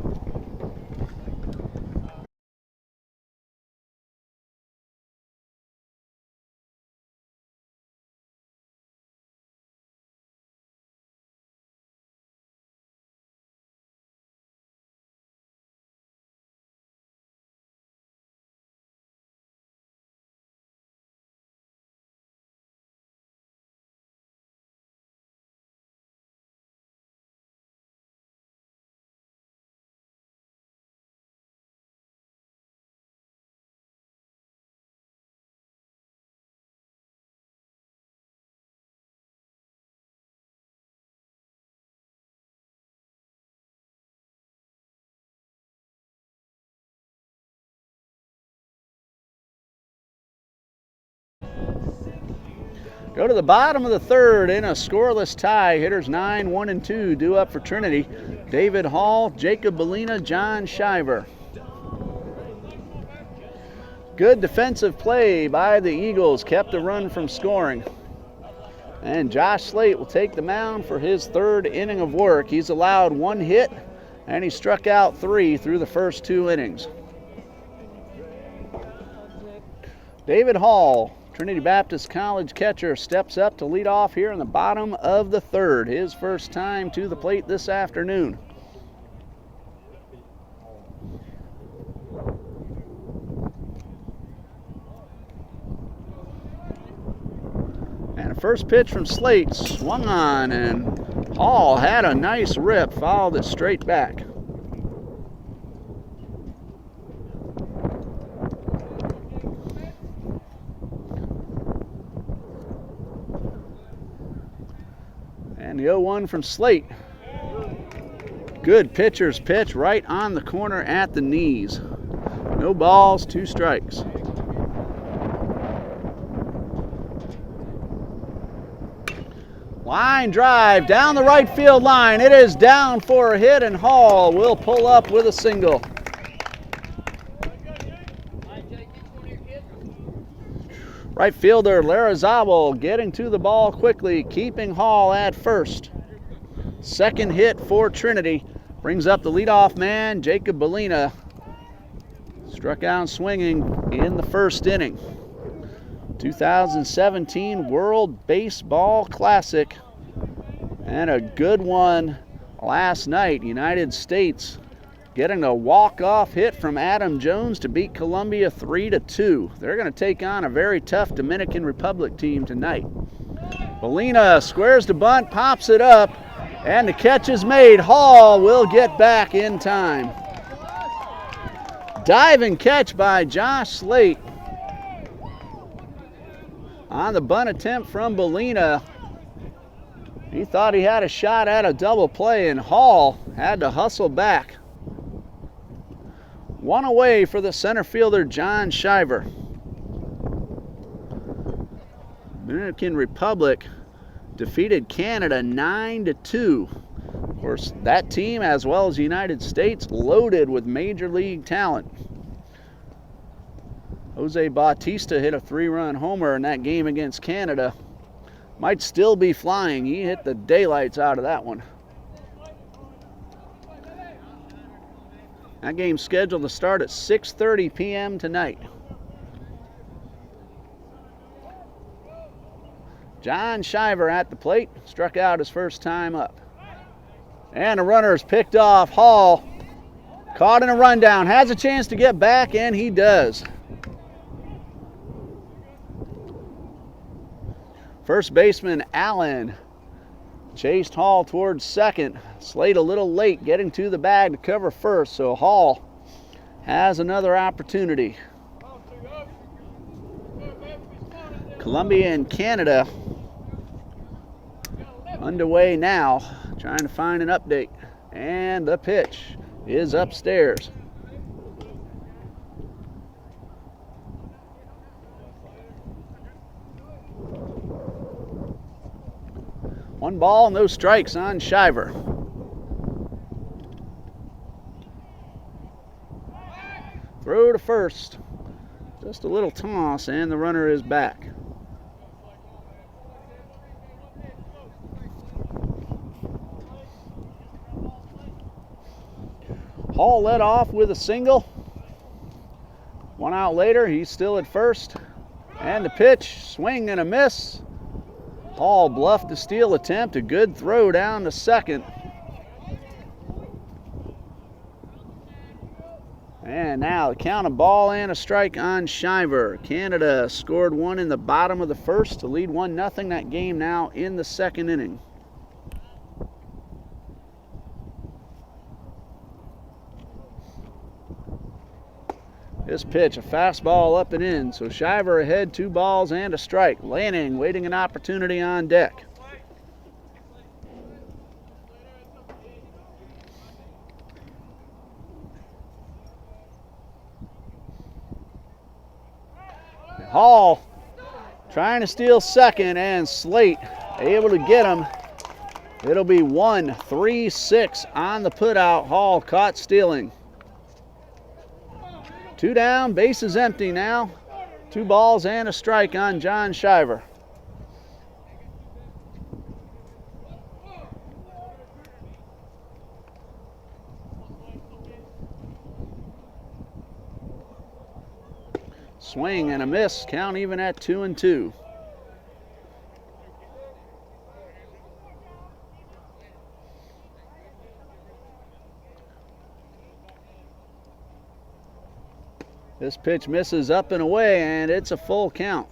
Go to the bottom of the 3rd in a scoreless tie. Hitters 9, 1, and 2 due up for Trinity. David Hall, Jacob Bellina, John Shiver. Good defensive play by the Eagles. Kept the run from scoring. And Josh Slate will take the mound for his 3rd inning of work. He's allowed 1 hit, and he struck out 3 through the first 2 innings. David Hall, Trinity Baptist College catcher, steps up to lead off here in the bottom of the 3rd. His first time to the plate this afternoon. And a first pitch from Slate, swung on, and Hall had a nice rip, fouled it straight back. And the 0-1 from Slate. Good pitcher's pitch right on the corner at the knees. No balls, 2 strikes. Line drive down the right field line. It is down for a hit, and Hall will pull up with a single. Right fielder Larazabal getting to the ball quickly, keeping Hall at first. Second hit for Trinity. Brings up the leadoff man, Jacob Bellina. Struck out swinging in the first inning. 2017 World Baseball Classic. And a good one last night. United States getting a walk-off hit from Adam Jones to beat Colombia 3-2. They're going to take on a very tough Dominican Republic team tonight. Bellina squares the bunt, pops it up, and the catch is made. Hall will get back in time. Diving catch by Josh Slate. On the bunt attempt from Bellina. He thought he had a shot at a double play, and Hall had to hustle back. 1 away for the center fielder, John Shiver. Dominican Republic defeated Canada 9-2. Of course, that team, as well as the United States, loaded with major league talent. Jose Bautista hit a 3-run homer in that game against Canada. Might still be flying. He hit the daylights out of that one. That game's scheduled to start at 6:30 p.m. tonight. John Shiver at the plate, struck out his first time up. And the runner is picked off. Hall, caught in a rundown, has a chance to get back, and he does. First baseman Allen chased Hall towards second. Slade a little late getting to the bag to cover first, so Hall has another opportunity. Colombia and Canada underway now, trying to find an update. And the pitch is upstairs. One ball, no strikes on Shiver. Throw to first. Just a little toss, and the runner is back. Hall led off with a single. 1 out later, he's still at first. And the pitch, swing and a miss. Hall bluffed the steal attempt, a good throw down to second. And now the count, a ball and a strike on Shiver. Canada scored one in the bottom of the first to lead 1-0 that game now in the second inning. This pitch, a fastball up and in, so Shiver ahead, 2 balls and a strike. Lanning waiting an opportunity on deck. Hall trying to steal second, and Slate able to get him. It'll be 1-3-6 on the putout. Hall caught stealing. 2 down, bases empty now. 2 balls and a strike on John Shiver. Swing and a miss, count even at 2-2. This pitch misses up and away, and it's a full count.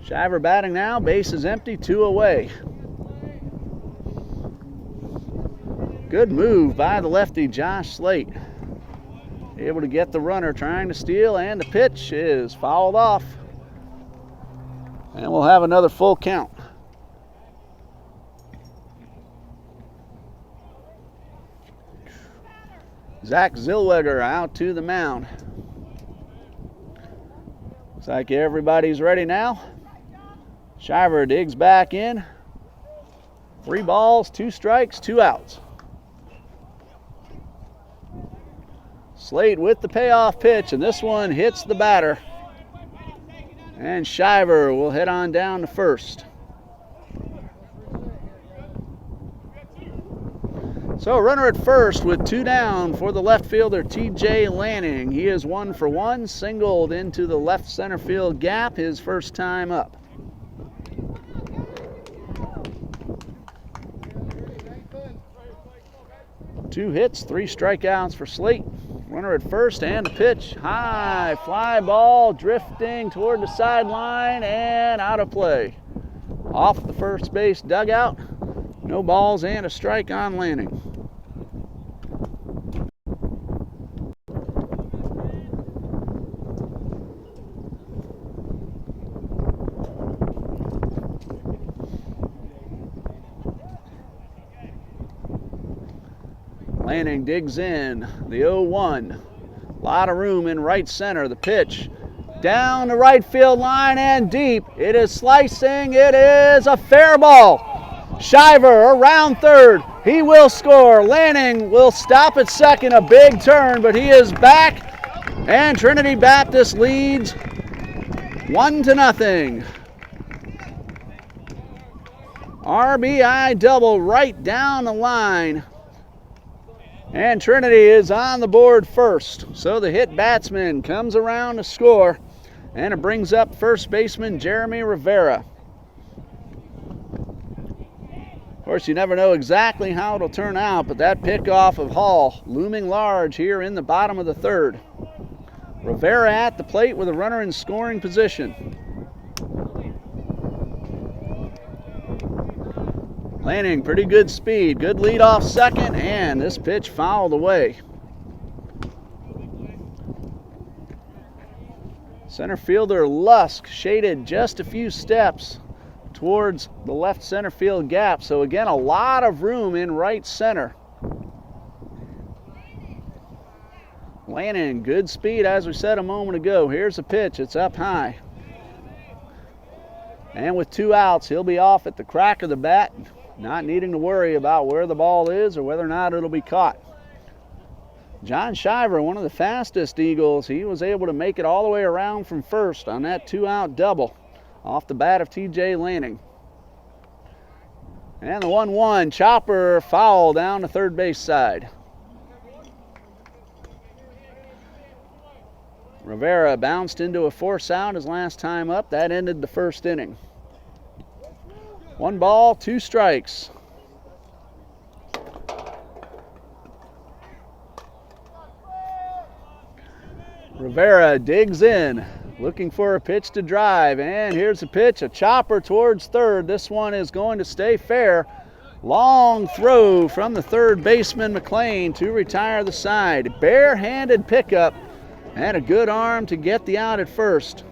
Shiver batting now, bases empty, 2 away. Good move by the lefty, Josh Slate. Able to get the runner trying to steal, and the pitch is fouled off. And we'll have another full count. Zach Zellweger out to the mound. Looks like everybody's ready now. Shiver digs back in. 3 balls, 2 strikes, 2 outs. Slade with the payoff pitch, and this one hits the batter. And Shiver will head on down to first. So runner at first with 2 down for the left fielder, T.J. Lanning. He is 1 for 1, singled into the left center field gap his first time up. Two hits, 3 strikeouts for Slate. Runner at first, and the pitch, high fly ball drifting toward the sideline and out of play. Off the first base dugout, no balls and a strike on Lanning. Lanning digs in, the 0-1. A lot of room in right center. The pitch down the right field line and deep. It is slicing. It is a fair ball. Shiver around third. He will score. Lanning will stop at second. A big turn, but he is back. And Trinity Baptist leads 1-0. RBI double right down the line. And Trinity is on the board first. So the hit batsman comes around to score. And it brings up first baseman Jeremy Rivera. Of course, you never know exactly how it'll turn out, but that pickoff of Hall looming large here in the bottom of the third. Rivera at the plate with a runner in scoring position. Lanning, pretty good speed, good lead off second, and this pitch fouled away. Center fielder Lusk shaded just a few steps towards the left center field gap. So again, a lot of room in right center. Lanning, good speed as we said a moment ago. Here's a pitch, it's up high. And with 2 outs, he'll be off at the crack of the bat, not needing to worry about where the ball is or whether or not it'll be caught. John Shiver, one of the fastest Eagles, he was able to make it all the way around from first on that 2-out double off the bat of TJ Lanning. And the 1-1 chopper foul down the third base side. Rivera bounced into a force out his last time up. That ended the first inning. 1 ball, 2 strikes. Rivera digs in, looking for a pitch to drive, and here's a pitch, a chopper towards third. This one is going to stay fair. Long throw from the third baseman McLean to retire the side. Bare-handed pickup and a good arm to get the out at first.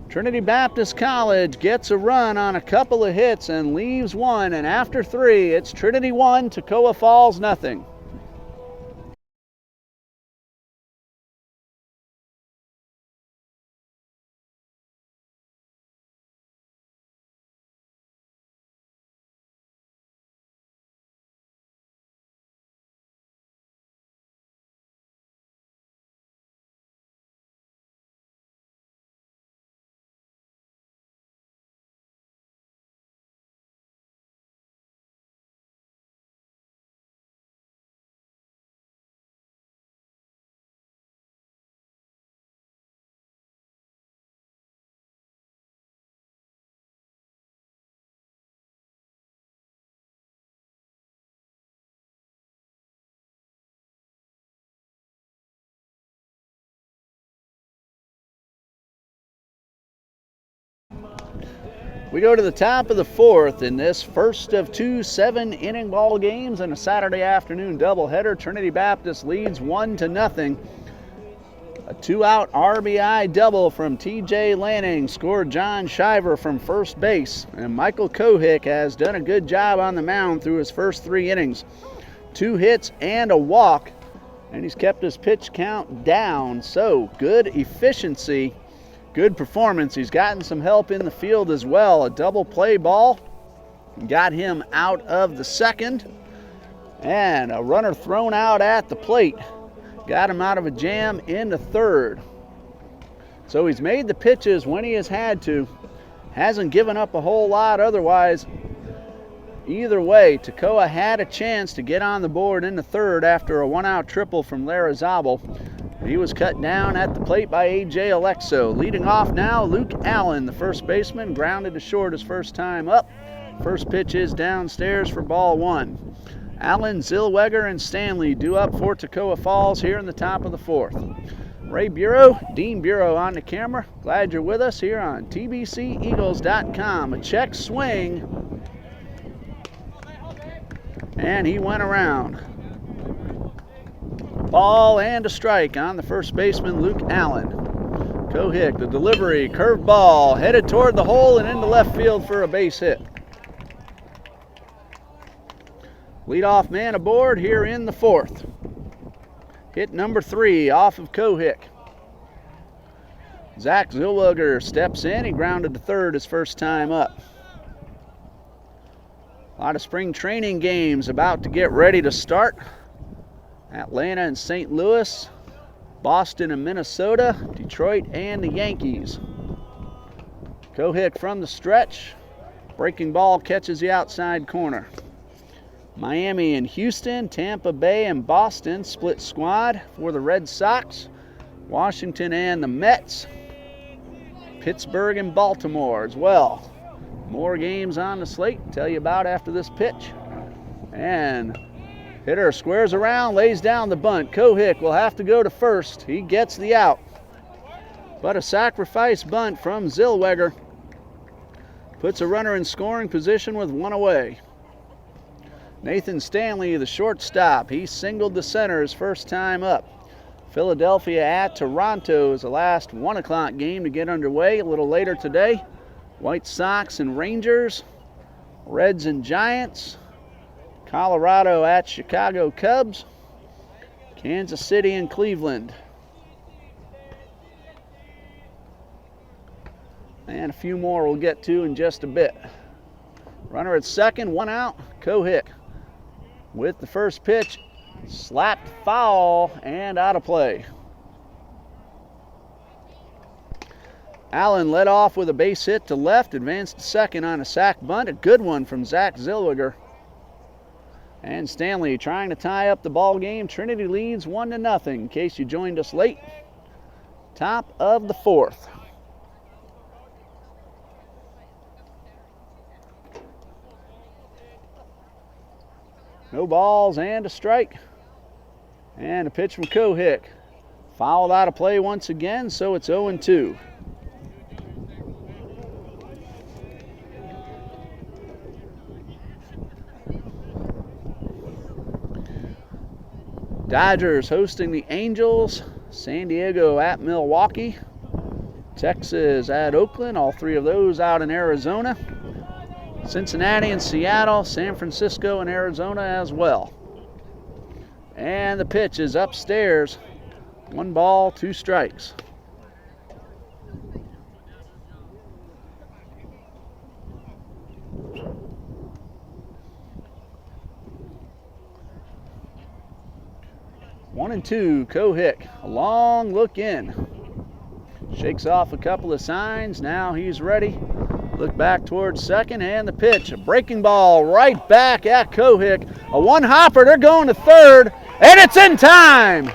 Trinity Baptist College gets a run on a couple of hits and leaves one, and after 3, it's Trinity 1, Toccoa Falls 0. We go to the top of the 4th in this first of 2 7-inning ball games and a Saturday afternoon doubleheader. Trinity Baptist leads 1-0. A 2-out RBI double from TJ Lanning scored John Shiver from first base. And Michael Kohick has done a good job on the mound through his first 3 innings. 2 hits and a walk, and he's kept his pitch count down. So good efficiency. Good performance. He's gotten some help in the field as well. A double play ball got him out of the second. And a runner thrown out at the plate got him out of a jam in the third. So he's made the pitches when he has had to. Hasn't given up a whole lot otherwise. Either way, Toccoa had a chance to get on the board in the third after a 1-out triple from Larrazabal. He was cut down at the plate by A.J. Alexo. Leading off now, Luke Allen, the first baseman, grounded to short his first time up. First pitch is downstairs for ball 1. Allen, Zellweger, and Stanley due up for Toccoa Falls here in the top of the 4th. Ray Bureau, Dean Bureau on the camera. Glad you're with us here on TBCEagles.com. A check swing, and he went around. Ball and a strike on the first baseman, Luke Allen. Kohick, the delivery, curved ball, headed toward the hole and into left field for a base hit. Leadoff man aboard here in the 4th. Hit number 3 off of Kohick. Zach Zillweger steps in. He grounded to third his first time up. A lot of spring training games about to get ready to start. Atlanta and St. Louis, Boston and Minnesota, Detroit and the Yankees. Kohik from the stretch. Breaking ball catches the outside corner. Miami and Houston, Tampa Bay and Boston split squad for the Red Sox. Washington and the Mets. Pittsburgh and Baltimore as well. More games on the slate. Tell you about after this pitch. And hitter squares around, lays down the bunt. Kohik will have to go to first. He gets the out. But a sacrifice bunt from Zillweger puts a runner in scoring position with one away. Nathan Stanley, the shortstop, he singled the center his first time up. Philadelphia at Toronto is the last 1 o'clock game to get underway a little later today. White Sox and Rangers, Reds and Giants, Colorado at Chicago Cubs, Kansas City and Cleveland. And a few more we'll get to in just a bit. Runner at second, one out. Kohik with the first pitch, slapped foul and out of play. Allen led off with a base hit to left, advanced to second on a sac bunt. A good one from Zach Zillweger. And Stanley trying to tie up the ball game. Trinity leads 1-0 in case you joined us late. Top of the fourth. No balls and a strike. And a pitch from Kohik. Fouled out of play once again, so it's 0-2. Dodgers hosting the Angels. San Diego at Milwaukee. Texas at Oakland. All three of those out in Arizona. Cincinnati and Seattle, San Francisco and Arizona as well. And the pitch is upstairs. 1 ball, 2 strikes. One and two, Kohik. A long look in. Shakes off a couple of signs. Now he's ready. Look back towards second, and the pitch. A breaking ball right back at Kohik. A one-hopper, they're going to third, and it's in time!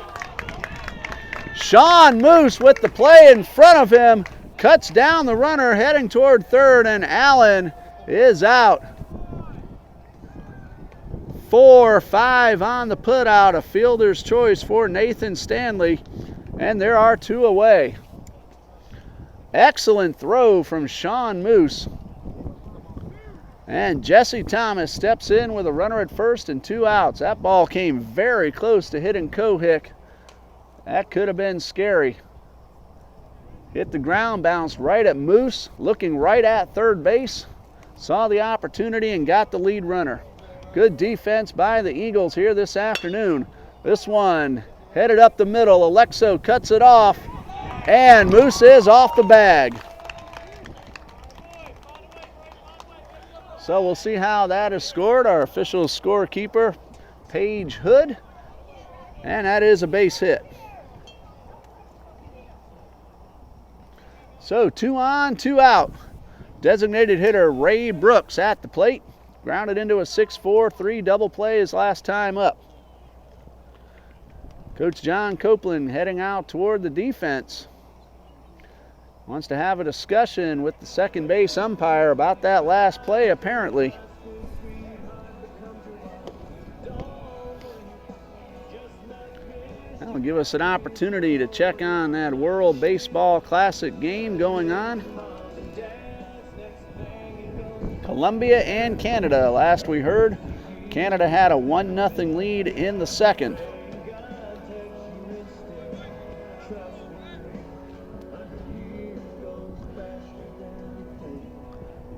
Sean Moose with the play in front of him. Cuts down the runner heading toward third, and Allen is out. 4-5 on the putout. A fielder's choice for Nathan Stanley, and there are 2 away. Excellent throw from Sean Moose. And Jesse Thomas steps in with a runner at first and 2 outs. That ball came very close to hitting Kohik. That could have been scary. Hit the ground, bounced right at Moose, looking right at third base. Saw the opportunity and got the lead runner. Good defense by the Eagles here this afternoon. This one headed up the middle. Alexo cuts it off. And Moose is off the bag. So we'll see how that is scored. Our official scorekeeper, Paige Hood. And that is a base hit. So 2 on, 2 out. Designated hitter Ray Brooks at the plate. Grounded into a 6-4-3 double play his last time up. Coach John Copeland heading out toward the defense. Wants to have a discussion with the second base umpire about that last play, apparently. That'll give us an opportunity to check on that World Baseball Classic game going on. Colombia and Canada. Last we heard, Canada had a 1-0 lead in the second.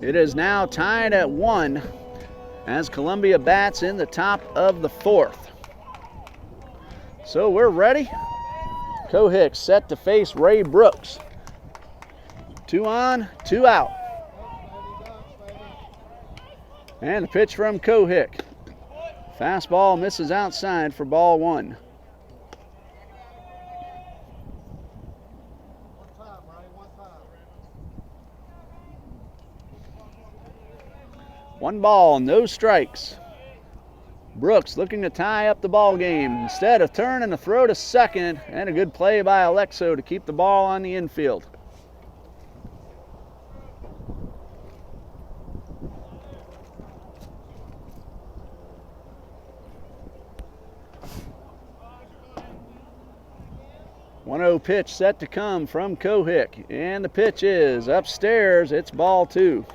It is now tied at 1 as Colombia bats in the top of the fourth. So we're ready. Kohik set to face Ray Brooks. 2 on, 2 out. And the pitch from Cohick. Fastball misses outside for ball 1. One ball, no strikes. Brooks looking to tie up the ball game. Instead of turning a throw to second, and a good play by Alexo to keep the ball on the infield. One-oh pitch set to come from Cohick, and the pitch is upstairs. It's ball 2.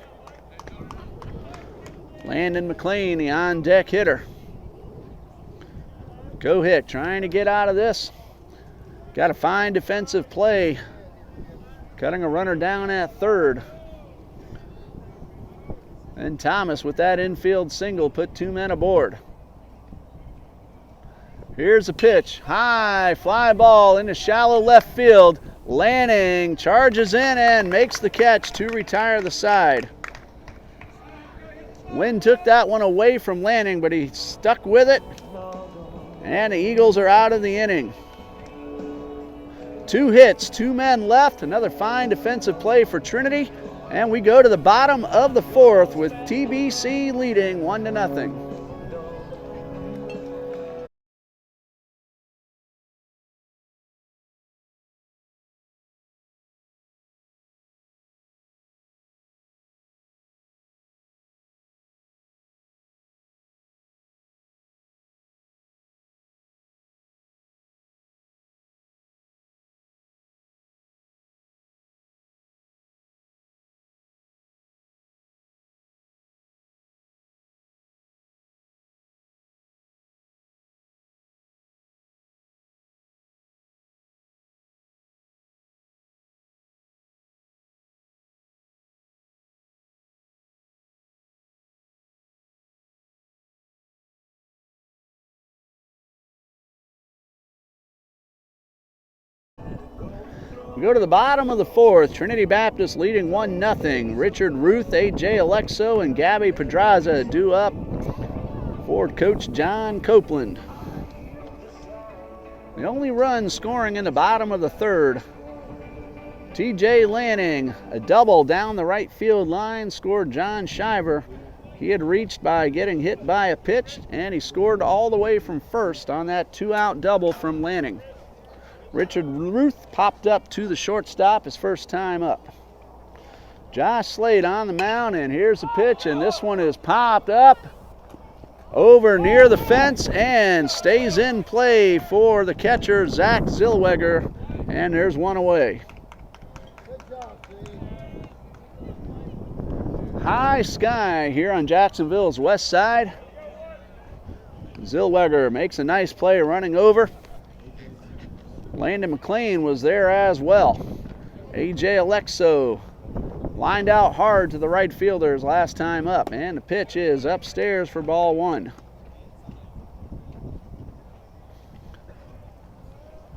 Landon McLean, the on-deck hitter. Cohick trying to get out of this. Got a fine defensive play. Cutting a runner down at third. And Thomas with that infield single put 2 men aboard. Here's a pitch. High fly ball into shallow left field. Lanning charges in and makes the catch to retire the side. Wynn took that one away from Lanning, but he stuck with it. And the Eagles are out of the inning. 2 hits, 2 men left. Another fine defensive play for Trinity. And we go to the bottom of the 4th with TBC leading 1-0. We go to the bottom of the 4th. Trinity Baptist leading 1-0. Richard Ruth, A.J. Alexo, and Gabby Pedraza due up for Coach John Copeland. The only run scoring in the bottom of the 3rd. T.J. Lanning, a double down the right field line, scored John Shiver. He had reached by getting hit by a pitch, and he scored all the way from first on that 2-out double from Lanning. Richard Ruth popped up to the shortstop his first time up. Josh Slade on the mound, and here's the pitch, and this one is popped up over near the fence and stays in play for the catcher, Zach Zillweger, and there's one away. High sky here on Jacksonville's west side. Zillweger makes a nice play running over. Landon McLean was there as well. A.J. Alexo lined out hard to the right fielders last time up, and the pitch is upstairs for ball 1.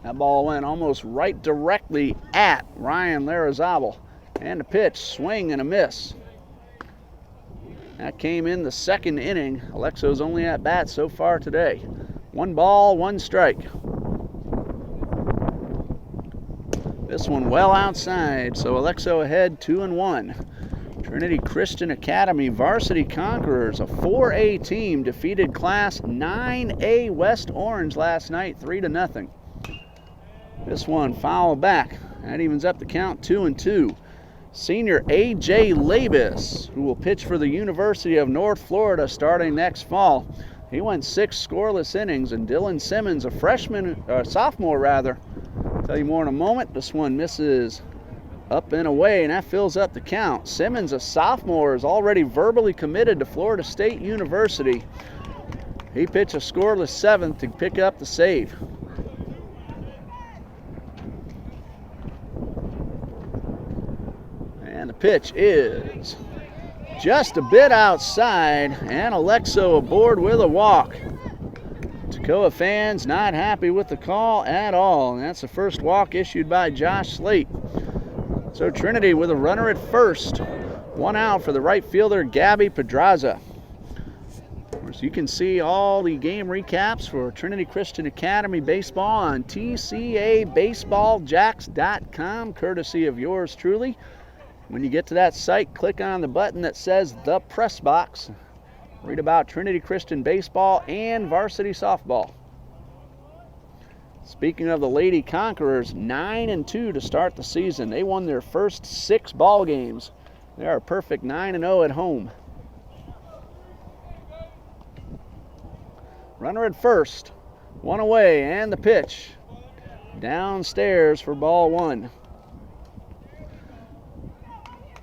That ball went almost right directly at Ryan Larrazabal, and the pitch, swing and a miss. That came in the 2nd inning. Alexo's only at bat so far today. 1 ball, 1 strike. This one well outside, so Alexo ahead 2-1. Trinity Christian Academy Varsity Conquerors, a 4A team, defeated Class 9A West Orange last night 3-0. This one foul back. That evens up the count 2-2. Senior A.J. Labus, who will pitch for the University of North Florida starting next fall. He went 6 scoreless innings, and Dylan Simmons, a sophomore, I'll tell you more in a moment. This one misses up and away, and that fills up the count. Simmons, a sophomore, is already verbally committed to Florida State University. He pitched a scoreless 7th to pick up the save. And the pitch is just a bit outside, and Alexo aboard with a walk. Toccoa fans not happy with the call at all, and that's the first walk issued by Josh Slate. So Trinity with a runner at first. 1 out for the right fielder, Gabby Pedraza. Of course, you can see all the game recaps for Trinity Christian Academy Baseball on tcabaseballjax.com, courtesy of yours truly. When you get to that site, click on the button that says The Press Box. Read about Trinity Christian Baseball and varsity softball. Speaking of the Lady Conquerors, 9-2 to start the season. They won their first 6 ball games. They are a perfect 9-0 at home. Runner at first, 1 away, and the pitch. Downstairs for ball 1.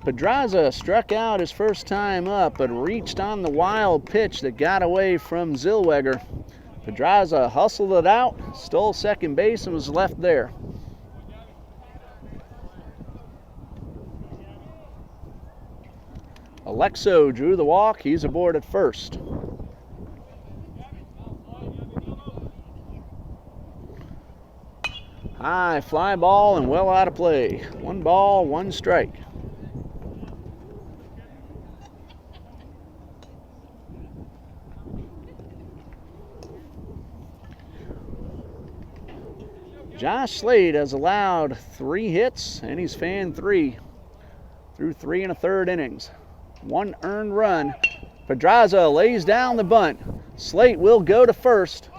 Pedraza struck out his first time up, but reached on the wild pitch that got away from Zellweger. Pedraza hustled it out, stole second base, and was left there. Alexo drew the walk. He's aboard at first. High fly ball and well out of play. 1 ball, 1 strike. Josh Slade has allowed 3 hits, and he's fanned 3 through 3 1/3 innings. 1 earned run. Pedraza lays down the bunt. Slate will go to first,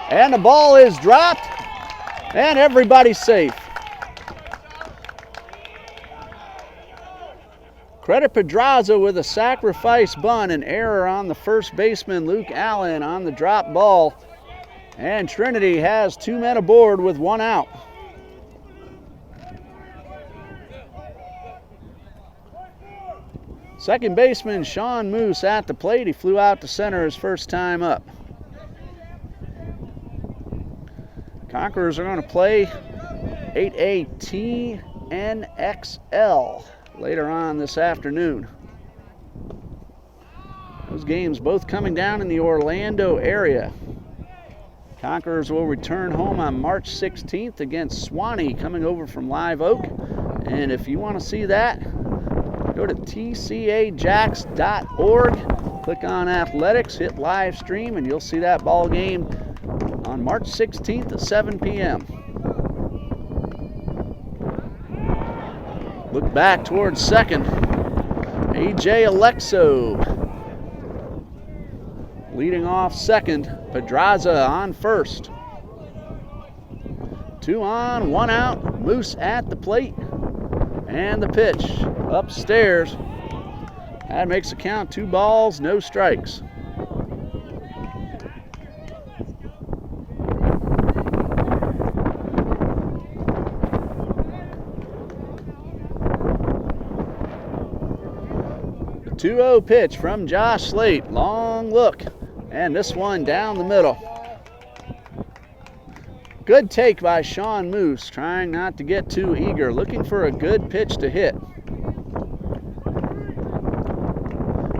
and the ball is dropped, and everybody's safe. Credit Pedraza with a sacrifice bunt, an error on the first baseman, Luke Allen, on the drop ball. And Trinity has 2 men aboard with 1 out. Second baseman Sean Moose at the plate. He flew out to center his first time up. Conquerors are going to play 8A TNXL later on this afternoon. Those games both coming down in the Orlando area. Conquerors will return home on March 16th against Swanee, coming over from Live Oak. And if you want to see that, go to tcajax.org, click on athletics, hit live stream, and you'll see that ball game on March 16th at 7 p.m. Look back towards second. A.J. Alexo leading off second. Pedraza on first. 2 on, 1 out. Moose at the plate. And the pitch upstairs. That makes the count 2 balls, no strikes. The 2-0 pitch from Josh Slate. Long look. And this one down the middle. Good take by Sean Moose, trying not to get too eager, looking for a good pitch to hit.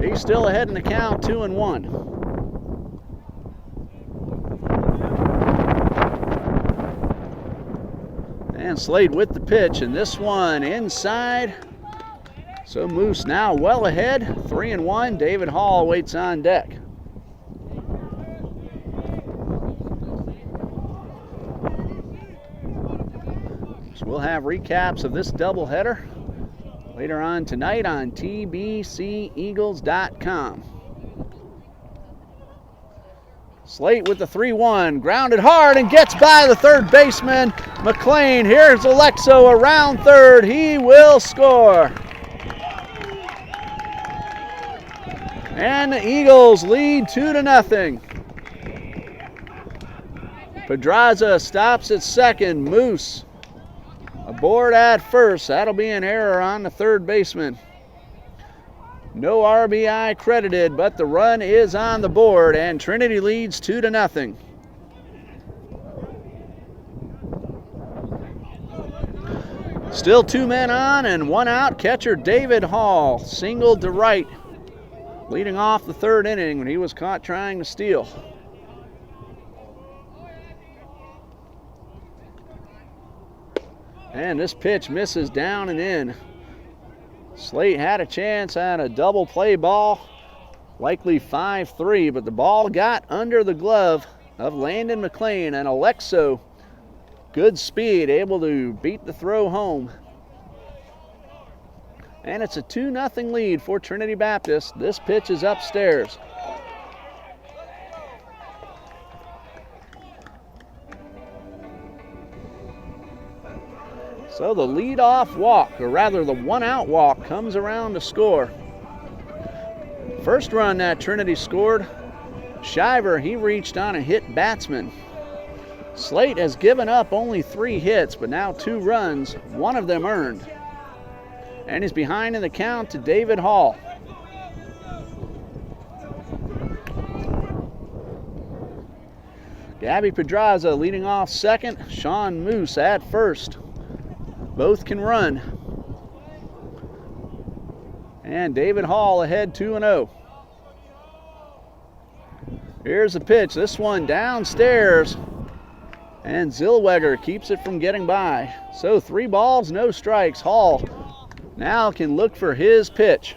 He's still ahead in the count, 2-1. And Slade with the pitch, and this one inside. So Moose now well ahead, 3-1. David Hall waits on deck. We'll have recaps of this doubleheader later on tonight on tbceagles.com. Slate with the 3-1, grounded hard and gets by the third baseman, McLean. Here's Alexo around third. He will score. And the Eagles lead 2-0. Pedraza stops at second. Moose aboard at first. That'll be an error on the third baseman. No RBI credited, but the run is on the board, and Trinity leads 2-0. Still 2 men on and 1 out. Catcher David Hall singled to right, leading off the 3rd inning when he was caught trying to steal. And this pitch misses down and in. Slate had a chance at a double play ball, likely 5-3, but the ball got under the glove of Landon McLean, and Alexo, good speed, able to beat the throw home. And it's a 2-0 lead for Trinity Baptist. This pitch is upstairs. So the leadoff walk, or rather the one-out walk, comes around to score. First run that Trinity scored, Shiver, he reached on a hit batsman. Slate has given up only 3 hits, but now 2 runs, 1 of them earned. And he's behind in the count to David Hall. Gabby Pedraza leading off second, Sean Moose at first. Both can run. And David Hall ahead 2-0. Here's the pitch. This one downstairs. And Zellweger keeps it from getting by. So 3 balls, no strikes. Hall now can look for his pitch.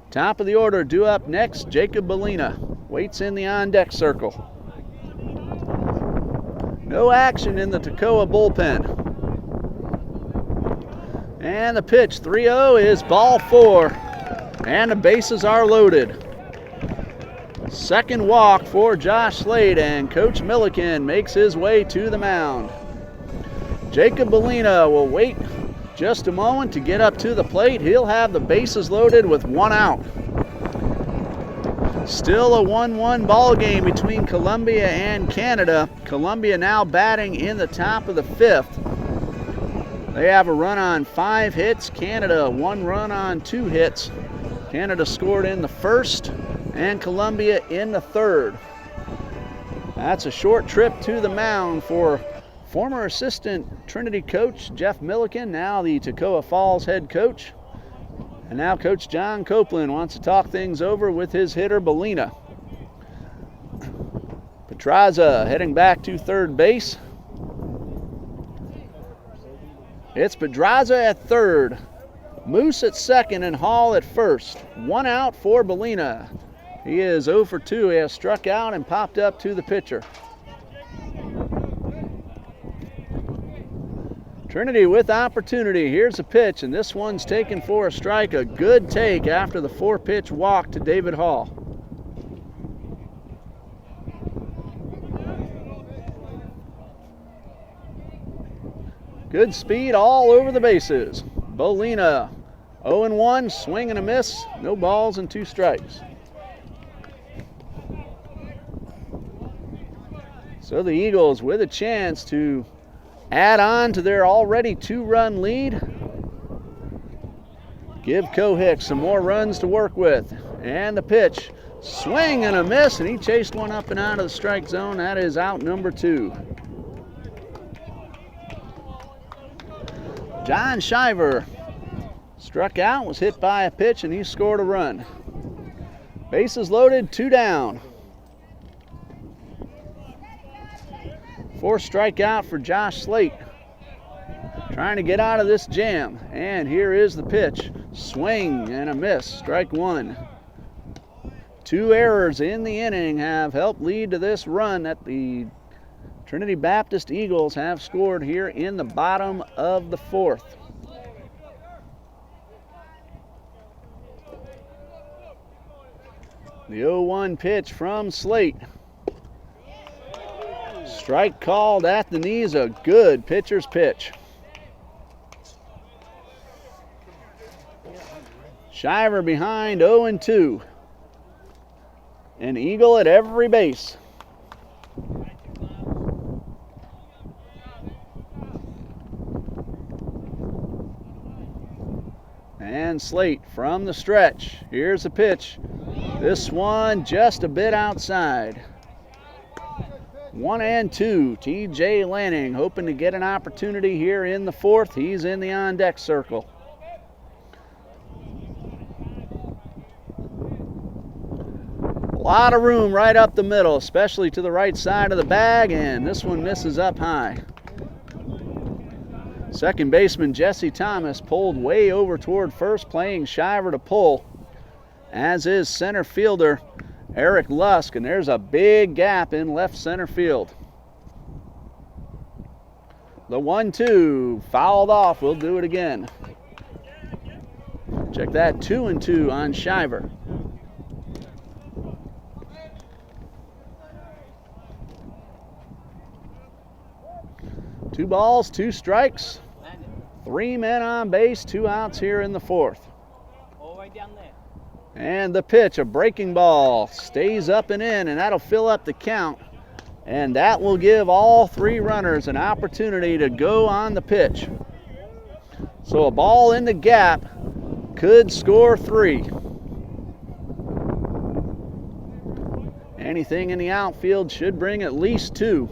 Top of the order due up next, Jacob Bellina. Waits in the on-deck circle. No action in the Tocca bullpen. And the pitch, 3-0, is ball 4. And the bases are loaded. Second walk for Josh Slade, and Coach Milliken makes his way to the mound. Jacob Bellina will wait just a moment to get up to the plate. He'll have the bases loaded with 1 out. Still a 1-1 ball game between Columbia and Canada. Columbia now batting in the top of the 5th. They have a run on 5 hits. Canada 1 run on 2 hits. Canada scored in the first and Columbia in the third. That's a short trip to the mound for former assistant Trinity coach Jeff Milliken, now the Toccoa Falls head coach. And now Coach John Copeland wants to talk things over with his hitter Bellina. Pedraza heading back to third base. It's Pedraza at third, Moose at second, and Hall at first. 1 out for Bellina. He is 0 for 2. He has struck out and popped up to the pitcher. Trinity with opportunity. Here's a pitch, and this one's taken for a strike. A good take after the 4-pitch walk to David Hall. Good speed all over the bases. Bellina 0-1, swing and a miss. No balls and 2 strikes. So the Eagles with a chance to add on to their already 2-run lead. Give Cohick some more runs to work with. And the pitch, swing and a miss, and he chased one up and out of the strike zone. That is out number 2. John Shiver struck out, was hit by a pitch, and he scored a run. Bases loaded, 2 down. 4th strikeout for Josh Slate. Trying to get out of this jam. And here is the pitch. Swing and a miss. Strike 1. 2 errors in the inning have helped lead to this run that the Trinity Baptist Eagles have scored here in the bottom of the 4th. The 0-1 pitch from Slate. Strike called at the knees, a good pitcher's pitch. Shiver behind 0-2. An Eagle at every base. And Slate from the stretch. Here's the pitch. This one just a bit outside. 1-2. T.J. Lanning hoping to get an opportunity here in the 4th. He's in the on-deck circle. A lot of room right up the middle, especially to the right side of the bag, and this one misses up high. Second baseman Jesse Thomas pulled way over toward first, playing Shiver to pull, as is center fielder Eric Lusk, and there's a big gap in left center field. The 1-2 fouled off. We'll do it again. Check that, 2-2 on Shiver. Two balls, two strikes, 3 men on base, 2 outs here in the fourth. And the pitch, a breaking ball, stays up and in, and that'll fill up the count. And that will give all 3 runners an opportunity to go on the pitch. So a ball in the gap could score 3. Anything in the outfield should bring at least 2.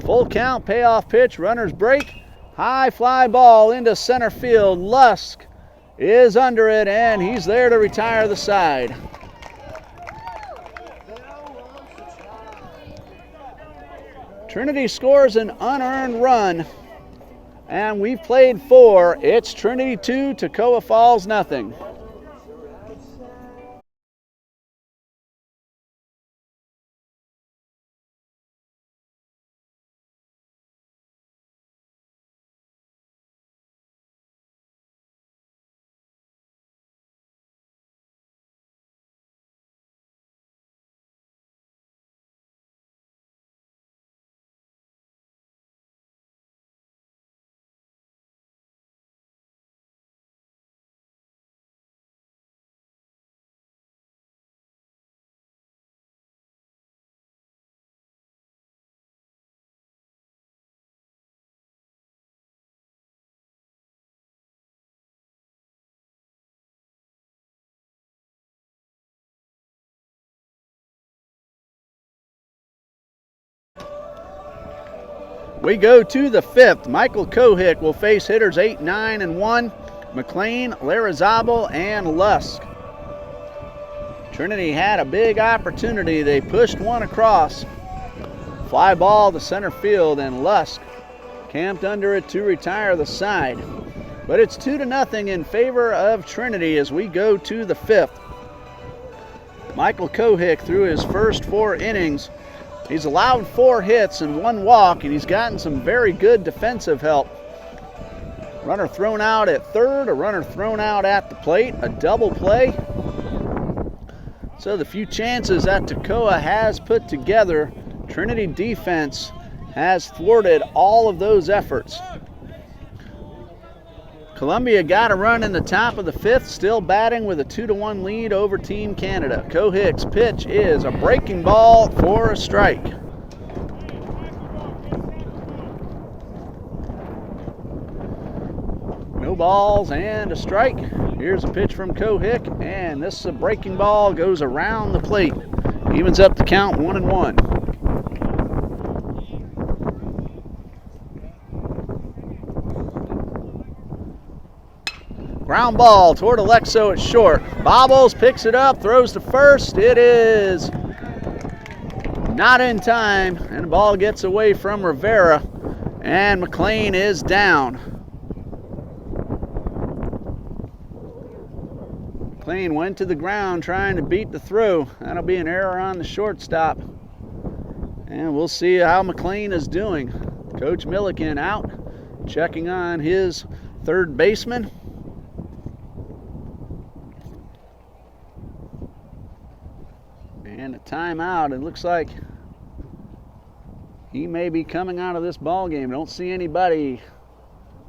Full count, payoff pitch, runners break. High fly ball into center field. Lusk is under it, and he's there to retire the side. Trinity scores an unearned run, and we've played 4. It's Trinity 2, Toccoa Falls nothing. We go to the 5th. Michael Kohick will face hitters 8, 9, and 1. McLean, Larizabal, and Lusk. Trinity had a big opportunity. They pushed one across. Fly ball to center field, and Lusk camped under it to retire the side. But it's 2-0 in favor of Trinity as we go to the 5th. Michael Kohick, through his first 4 innings, he's allowed 4 hits and 1 walk, and he's gotten some very good defensive help. Runner thrown out at third, a runner thrown out at the plate, a double play. So the few chances that Toccoa has put together, Trinity defense has thwarted all of those efforts. Columbia got a run in the top of the 5th, still batting with a 2-1 lead over Team Canada. Kohick's pitch is a breaking ball for a strike. No balls and a strike. Here's a pitch from Kohick, and this is a breaking ball, goes around the plate. Evens up the count, 1-1. Ground ball toward Alexo at short. Bobbles picks it up, throws to first. It is not in time, and the ball gets away from Rivera, and McLean is down. McLean went to the ground trying to beat the throw. That'll be an error on the shortstop. And we'll see how McLean is doing. Coach Milliken out, checking on his third baseman. And a timeout. It looks like he may be coming out of this ball game. Don't see anybody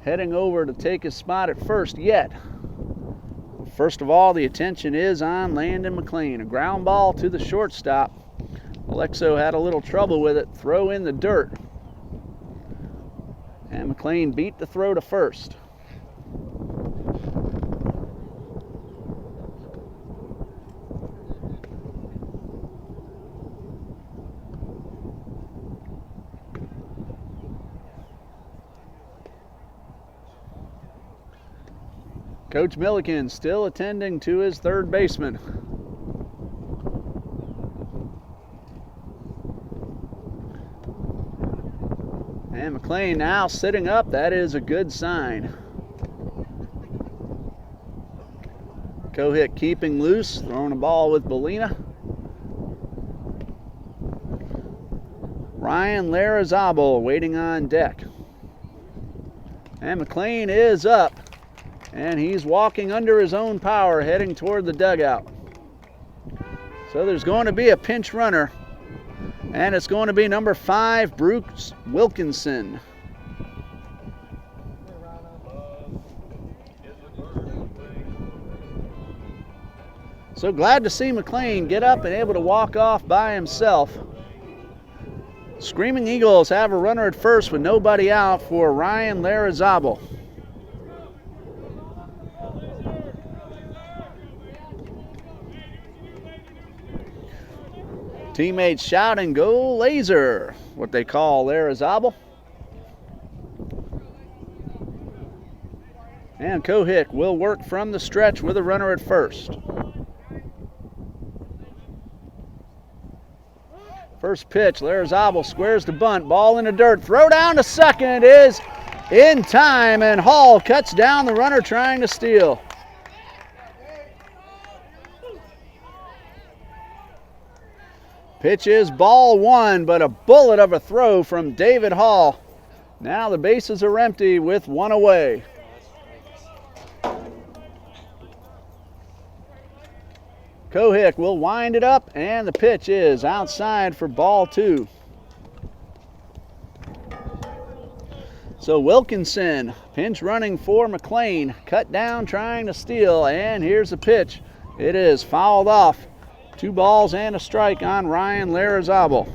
heading over to take his spot at first yet. First of all, the attention is on Landon McLean. A ground ball to the shortstop. Alexo had a little trouble with it. Throw in the dirt. And McLean beat the throw to first. Coach Milliken still attending to his third baseman. And McLean now sitting up. That is a good sign. Kohik keeping loose, throwing a ball with Belina. Ryan Larazabal waiting on deck. And McLean is up. And he's walking under his own power, heading toward the dugout. So there's going to be a pinch runner. And it's going to be number 5, Bruce Wilkinson. So glad to see McLean get up and able to walk off by himself. Screaming Eagles have a runner at first with nobody out for Ryan Larazabal. Teammates shouting, "Go Laser," what they call Larazabal. And Kohik will work from the stretch with a runner at first. First pitch, Larazabal squares the bunt, ball in the dirt, throw down to second is in time, and Hall cuts down the runner trying to steal. Pitch is ball 1, but a bullet of a throw from David Hall. Now the bases are empty with 1 away. Kohik will wind it up, and the pitch is outside for ball 2. So Wilkinson, pinch running for McLean, cut down trying to steal, and here's the pitch. It is fouled off. 2 balls and a strike on Ryan Larazabal.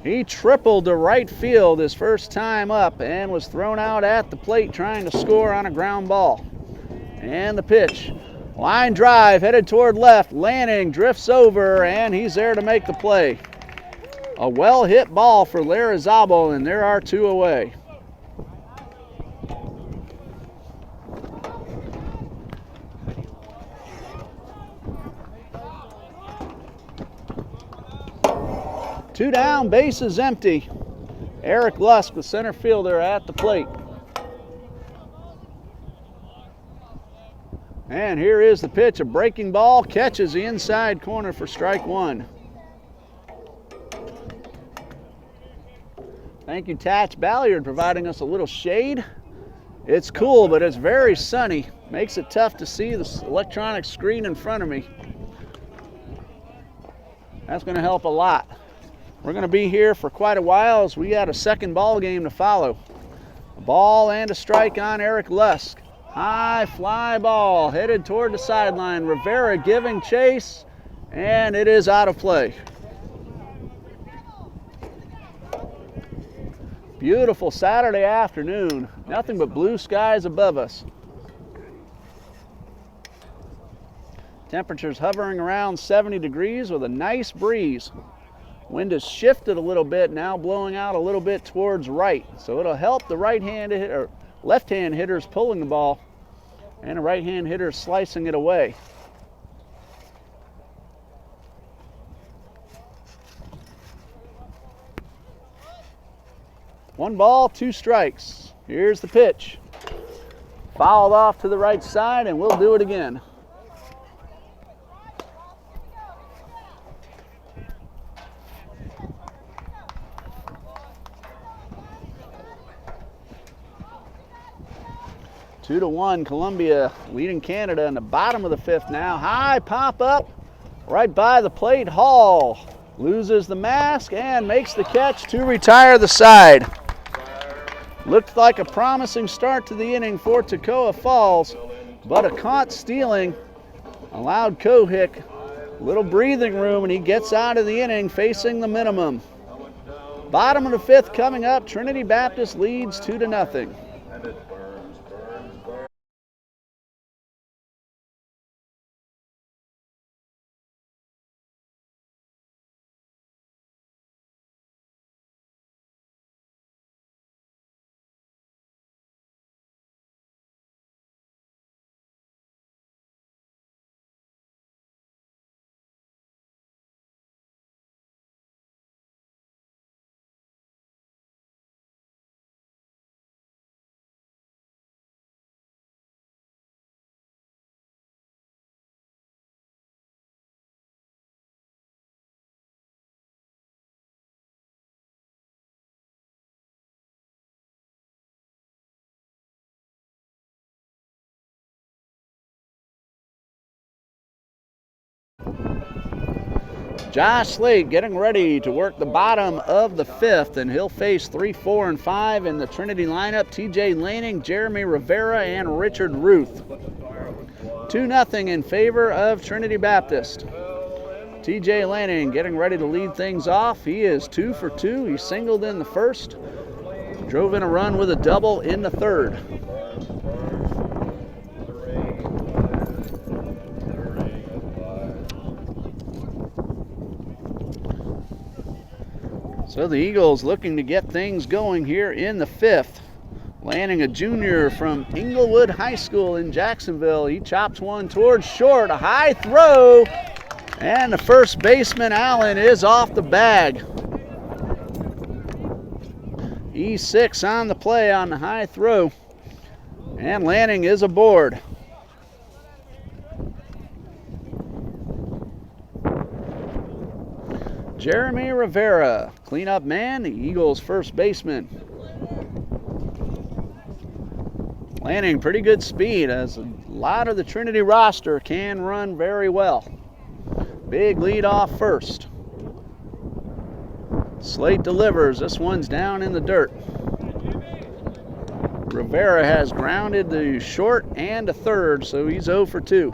He tripled to right field his first time up and was thrown out at the plate trying to score on a ground ball. And the pitch. Line drive headed toward left. Lanning drifts over, and he's there to make the play. A well-hit ball for Larazabal, and there are 2 away. Two down, bases empty. Eric Lusk, the center fielder, at the plate. And here is the pitch, a breaking ball, catches the inside corner for strike 1. Thank you, Tatch Balliard, providing us a little shade. It's cool, but it's very sunny. Makes it tough to see the electronic screen in front of me. That's going to help a lot. We're going to be here for quite a while as we got a second ball game to follow. A ball and a strike on Eric Lusk. High fly ball headed toward the sideline. Rivera giving chase, and it is out of play. Beautiful Saturday afternoon. Nothing but blue skies above us. Temperatures hovering around 70 degrees with a nice breeze. Wind has shifted a little bit, now blowing out a little bit towards right. So it'll help the right-hand or left-hand hitters pulling the ball and the right-hand hitters slicing it away. One ball, 2 strikes. Here's the pitch. Fouled off to the right side, and we'll do it again. Two to 1, Columbia leading Canada in the bottom of the 5th now. High pop up right by the plate. Hall loses the mask and makes the catch to retire the side. Looked like a promising start to the inning for Toccoa Falls, but a caught stealing allowed Kohik a little breathing room, and he gets out of the inning facing the minimum. Bottom of the 5th coming up. Trinity Baptist leads 2-0. Josh Slate getting ready to work the bottom of the 5th, and he'll face 3, 4, and 5 in the Trinity lineup. TJ Lanning, Jeremy Rivera, and Richard Ruth. 2-0 in favor of Trinity Baptist. TJ Lanning getting ready to lead things off. He is 2 for 2. He singled in the first, drove in a run with a double in the third. So the Eagles looking to get things going here in the 5th. Lanning, a junior from Inglewood High School in Jacksonville. He chops one towards short, a high throw, and the first baseman, Allen, is off the bag. E6 on the play on the high throw, and Lanning is aboard. Jeremy Rivera, cleanup man, the Eagles' first baseman. Lanning, pretty good speed, as a lot of the Trinity roster can run very well. Big lead off first. Slate delivers. This one's down in the dirt. Rivera has grounded the short and a third, so he's 0 for 2.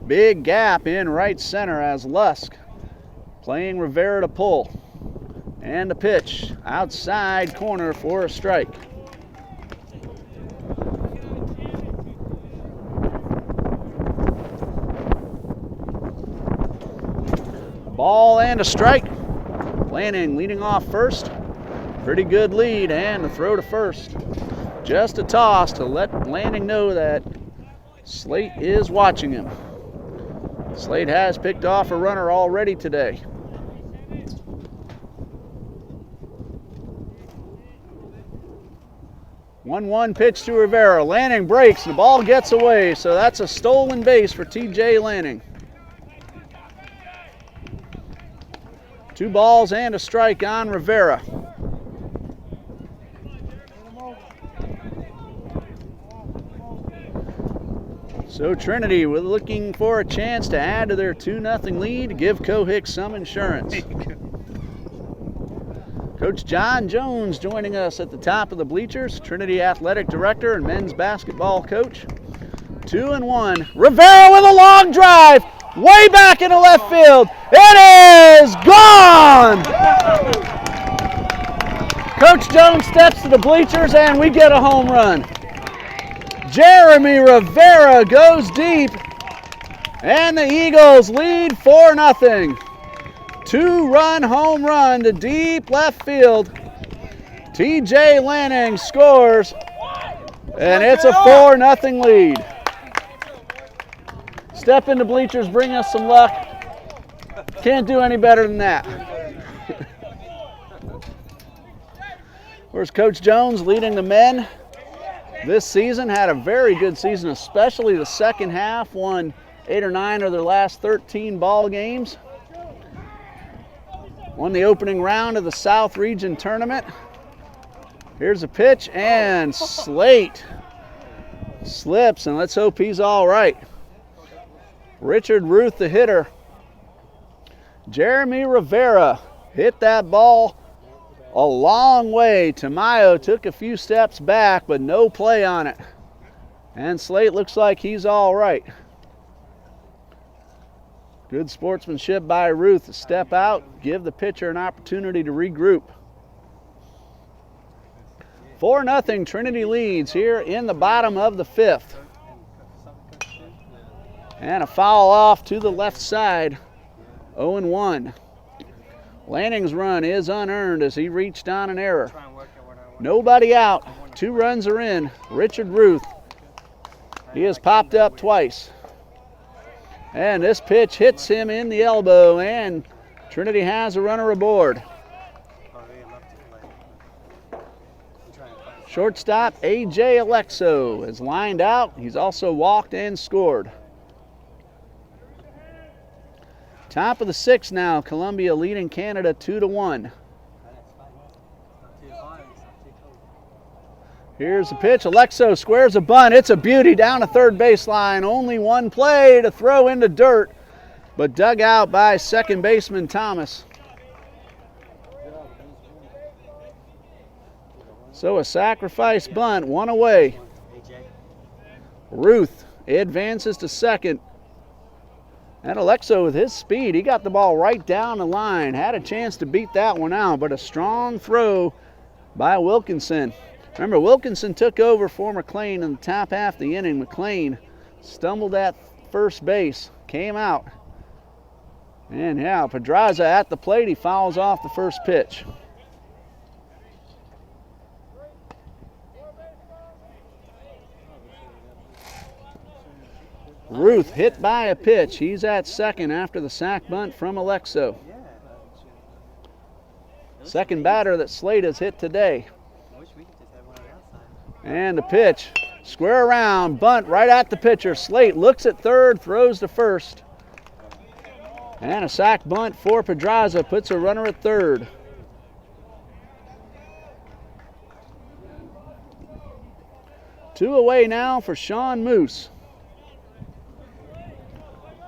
Big gap in right center as Lusk playing Rivera to pull. And a pitch outside corner for a strike. Ball and a strike. Lanning leading off first. Pretty good lead, and a throw to first. Just a toss to let Lanning know that Slate is watching him. Slate has picked off a runner already today. One pitch to Rivera. Lanning breaks, the ball gets away, so that's a stolen base for TJ Lanning. 2 balls and a strike on Rivera. So Trinity, we're looking for a chance to add to their 2-0 lead, give Cohick some insurance. Coach John Jones joining us at the top of the bleachers, Trinity Athletic Director and men's basketball coach. 2-1. Rivera with a long drive, way back into left field. It is gone! Coach Jones steps to the bleachers, and we get a home run. Jeremy Rivera goes deep, and the Eagles lead 4-0. 2-run home run to deep left field. TJ Lanning scores, and it's a 4-0 lead. Step into bleachers, bring us some luck. Can't do any better than that. Where's Coach Jones leading the men? This season had a very good season, especially the second half. Won 8 or 9 of their last 13 ball games. Won the opening round of the South Region Tournament. Here's a pitch, and Slate slips, and let's hope he's all right. Richard Ruth, the hitter. Jeremy Rivera hit that ball a long way. Tamayo took a few steps back, but no play on it. And Slate looks like he's all right. Good sportsmanship by Ruth to step out, give the pitcher an opportunity to regroup. 4-0 Trinity leads here in the bottom of the 5th. And a foul off to the left side. 0-1. Lanning's run is unearned as he reached on an error. Nobody out. 2 runs are in. Richard Ruth. He has popped up twice. And this pitch hits him in the elbow, and Trinity has a runner aboard. Shortstop A.J. Alexo is lined out. He's also walked and scored. Top of the 6th now, Columbia leading Canada 2-1. Here's the pitch. Alexo squares a bunt. It's a beauty down the third baseline. Only one play to throw into dirt, but dug out by second baseman Thomas. So a sacrifice bunt, one away. Ruth advances to second. And Alexo with his speed, he got the ball right down the line. Had a chance to beat that one out, but a strong throw by Wilkinson. Remember, Wilkinson took over for McLean in the top half of the inning. McLean stumbled at first base, came out. And yeah, Pedraza at the plate, he fouls off the first pitch. Ruth hit by a pitch. He's at second after the sac bunt from Alexo. Second batter that Slade has hit today. And the pitch, square around, bunt right at the pitcher. Slate looks at third, throws to first. And a sac bunt for Pedraza, puts a runner at third. Two away now for Sean Moose.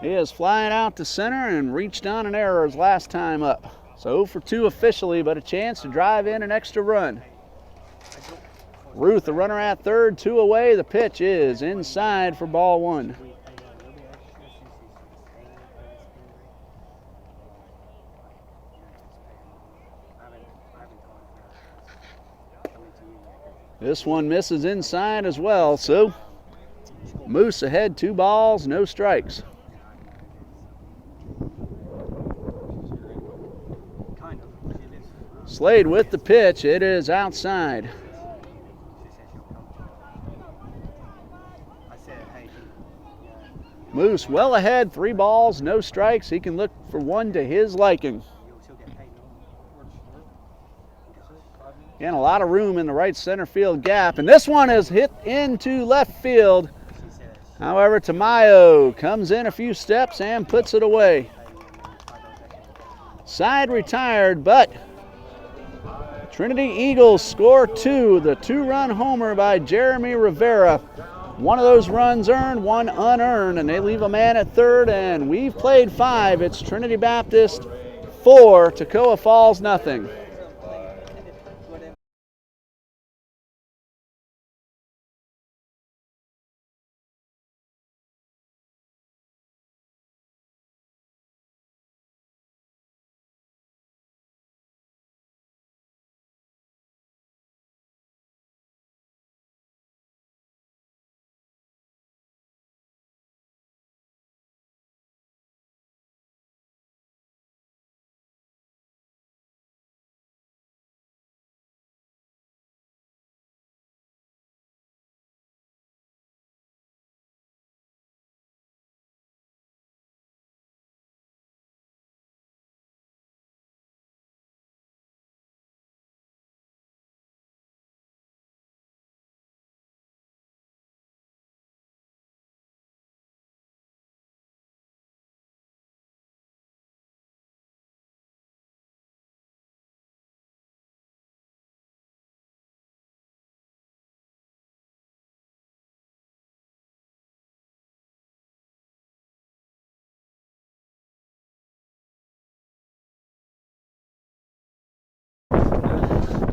He is flying out to center and reached on an error his last time up. So 0 for 2 officially, but a chance to drive in an extra run. Ruth, the runner at third, 2 away. The pitch is inside for ball one. This one misses inside as well, so Moose ahead, 2 balls, no strikes. Slade with the pitch, it is outside. Moose well ahead, 3 balls, no strikes. He can look for one to his liking. And a lot of room in the right center field gap. And this one is hit into left field. However, Tamayo comes in a few steps and puts it away. Side retired, but Trinity Eagles score 2. The 2-run homer by Jeremy Rivera. One of those runs earned, one unearned, and they leave a man at third, and we've played 5. It's Trinity Baptist 4, Toccoa Falls nothing.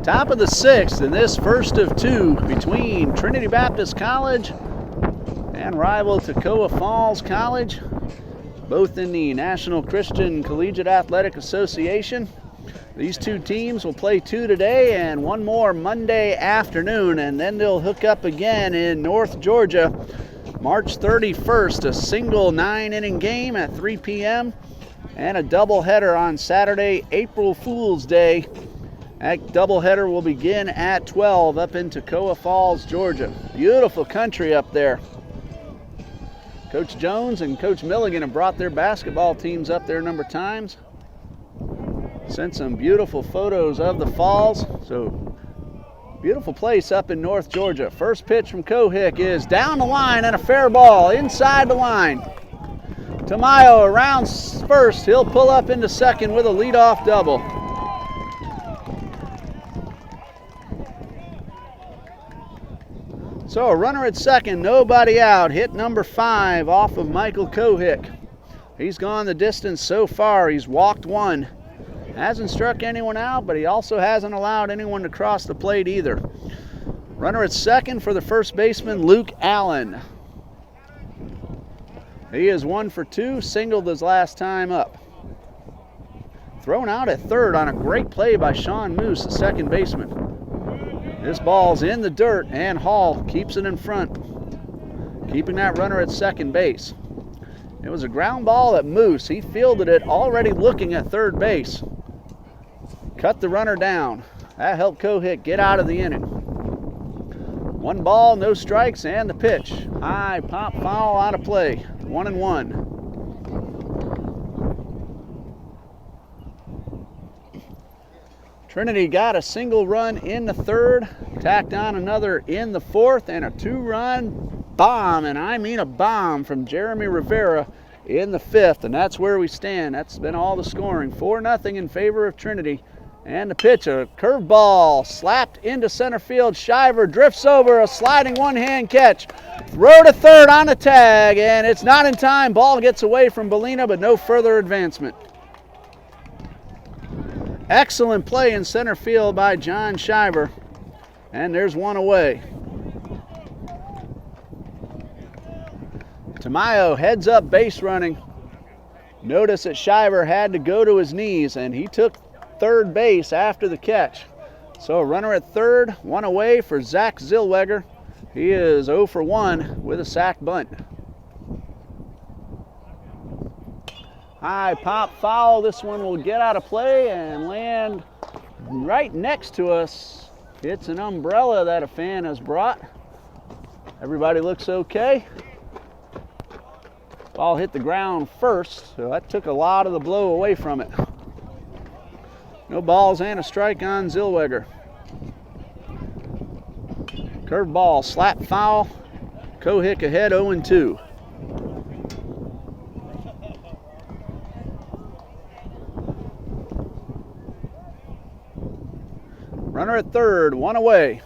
Top of the 6th, and this first of 2 between Trinity Baptist College and rival Toccoa Falls College, both in the National Christian Collegiate Athletic Association. These 2 teams will play 2 today and 1 more Monday afternoon, and then they'll hook up again in North Georgia March 31st, a single 9-inning game at 3 p.m. and a doubleheader on Saturday, April Fool's Day. That doubleheader will begin at 12 up in Toccoa Falls, Georgia. Beautiful country up there. Coach Jones and Coach Milligan have brought their basketball teams up there a number of times. Sent some beautiful photos of the falls. So, beautiful place up in North Georgia. First pitch from Kohick is down the line and a fair ball inside the line. Tamayo around first. He'll pull up into second with a leadoff double. So a runner at second, nobody out. Hit number 5 off of Michael Kohick. He's gone the distance so far. He's walked one. Hasn't struck anyone out, but he also hasn't allowed anyone to cross the plate either. Runner at second for the first baseman, Luke Allen. He is 1 for 2, singled his last time up. Thrown out at third on a great play by Sean Moose, the second baseman. This ball's in the dirt, and Hall keeps it in front, keeping that runner at second base. It was a ground ball at Moose. He fielded it already looking at third base. Cut the runner down. That helped Kohick get out of the inning. 1 ball, no strikes, and the pitch. High pop foul out of play. 1-1. Trinity got a single run in the third, tacked on another in the fourth, and a 2-run bomb, and I mean a bomb, from Jeremy Rivera in the fifth, and that's where we stand. That's been all the scoring. 4-0 in favor of Trinity. And the pitch, a curveball slapped into center field. Shiver drifts over, a sliding one-hand catch. Throw to third on the tag, and it's not in time. Ball gets away from Bellina, but no further advancement. Excellent play in center field by John Shiver, and there's one away. Tamayo heads up base running. Notice that Shiver had to go to his knees, and he took third base after the catch. So a runner at third, 1 away for Zach Zillweger. He is 0 for 1 with a sac bunt. High pop foul. This one will get out of play and land right next to us. It's an umbrella that a fan has brought. Everybody looks okay. Ball hit the ground first, so that took a lot of the blow away from it. No balls and a strike on Zillweger. Curveball, slap foul. Kohick ahead 0-2. Runner at third, 1 away.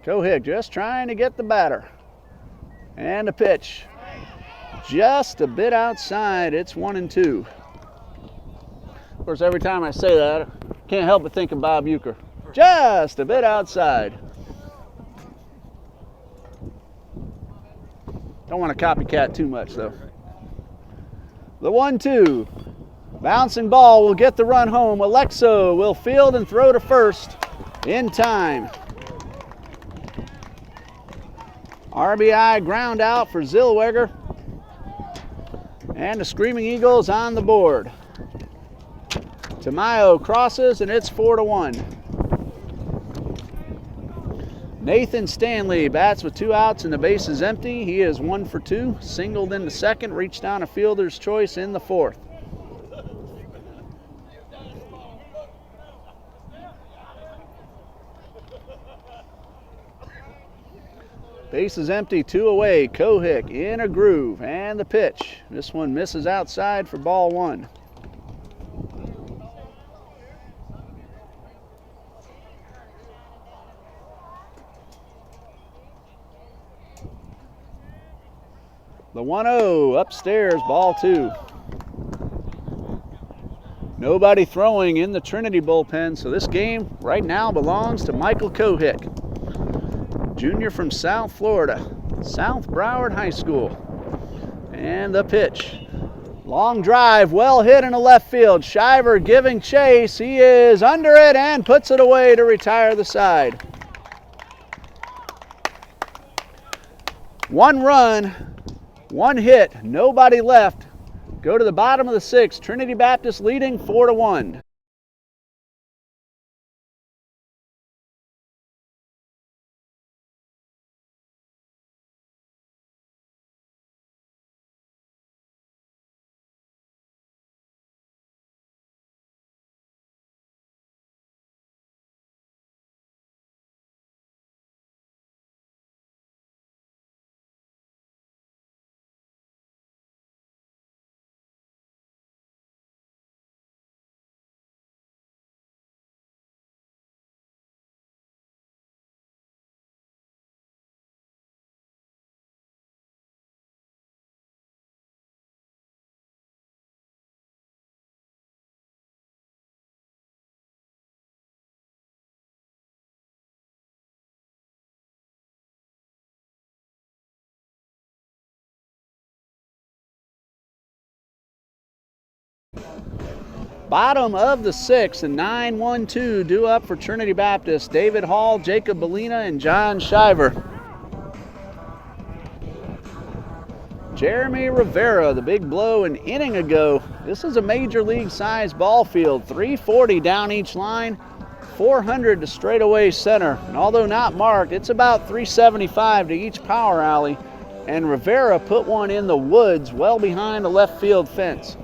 Kohick just trying to get the batter. And a pitch. Just a bit outside. It's 1-2. Of course, every time I say that, I can't help but think of Bob Euchre. Just a bit outside. Don't want to copycat too much, though. The 1-2. Bouncing ball will get the run home. Alexo will field and throw to first in time. RBI ground out for Zillweger. And the Screaming Eagles on the board. Tamayo crosses, and it's 4-1. Nathan Stanley bats with 2 outs and the base is empty. He is 1 for 2, singled in the second, reached down a fielder's choice in the fourth. Base is empty, 2 away. Kohick in a groove, and the pitch. This one misses outside for ball 1. The 1-0 upstairs, ball 2. Nobody throwing in the Trinity bullpen, so this game right now belongs to Michael Kohick, junior from South Florida, South Broward High School. And the pitch. Long drive, well hit in the left field. Shiver giving chase. He is under it and puts it away to retire the side. 1 run, 1 hit, nobody left. Go to the bottom of the 6th. Trinity Baptist leading 4-1. Bottom of the 6th, and 9-1-2 due up for Trinity Baptist. David Hall, Jacob Bellina, and John Shiver. Jeremy Rivera, the big blow an inning ago. This is a major league size ball field. 340 down each line, 400 to straightaway center. And although not marked, it's about 375 to each power alley. And Rivera put one in the woods well behind the left field fence.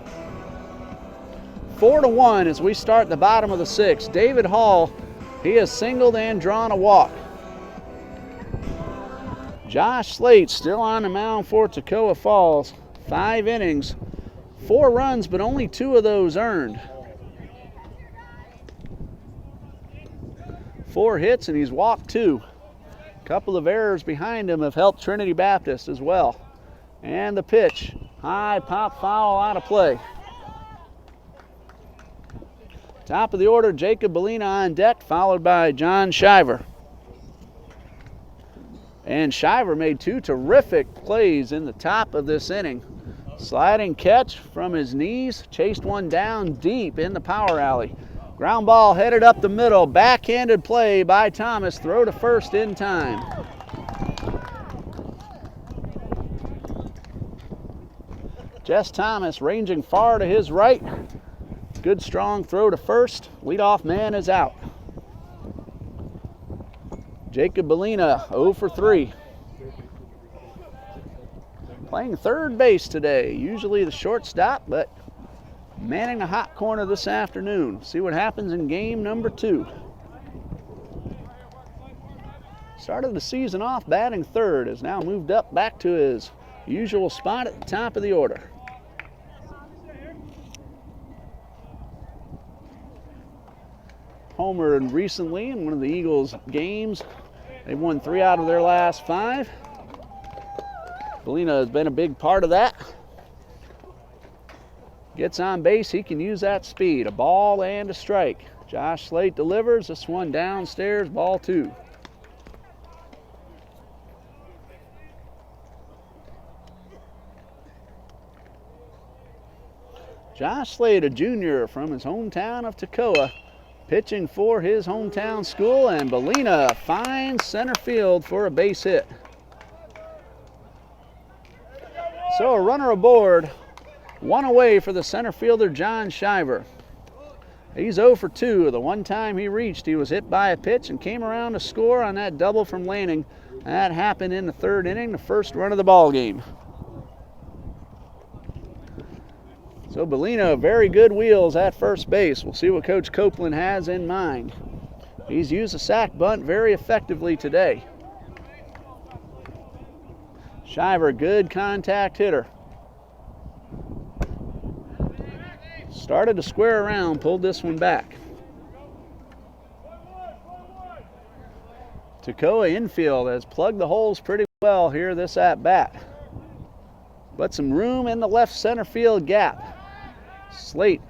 4-1 as we start the bottom of the 6th. David Hall, he has singled and drawn a walk. Josh Slate still on the mound for Toccoa Falls. 5 innings, 4 runs, but only 2 of those earned. 4 hits, and he's walked 2. A couple of errors behind him have helped Trinity Baptist as well. And the pitch, high pop foul, out of play. Top of the order, Jacob Bellina on deck, followed by John Shiver. And Shiver made 2 terrific plays in the top of this inning. Sliding catch from his knees, chased one down deep in the power alley. Ground ball headed up the middle, backhanded play by Thomas, throw to first in time. Jess Thomas ranging far to his right. Good strong throw to first, leadoff man is out. Jacob Bellina 0 for 3. Playing third base today, usually the shortstop, but manning the hot corner this afternoon. See what happens in game number 2. Started the season off batting third, has now moved up back to his usual spot at the top of the order. Homered recently in one of the Eagles' games. They've won 3 out of their last 5. Bellina has been a big part of that. Gets on base, he can use that speed. A ball and a strike. Josh Slate delivers. This one downstairs, ball 2. Josh Slate, a junior from his hometown of Toccoa, pitching for his hometown school, and Bellina finds center field for a base hit. So a runner aboard, 1 away for the center fielder John Shiver. He's 0 for 2. The one time he reached, he was hit by a pitch and came around to score on that double from Lanning. That happened in the 3rd inning, the first run of the ball game. So Bellina, very good wheels at first base. We'll see what Coach Copeland has in mind. He's used a sac bunt very effectively today. Shiver, good contact hitter. Started to square around, pulled this one back. Toccoa infield has plugged the holes pretty well here this at-bat. But some room in the left center field gap. Slate,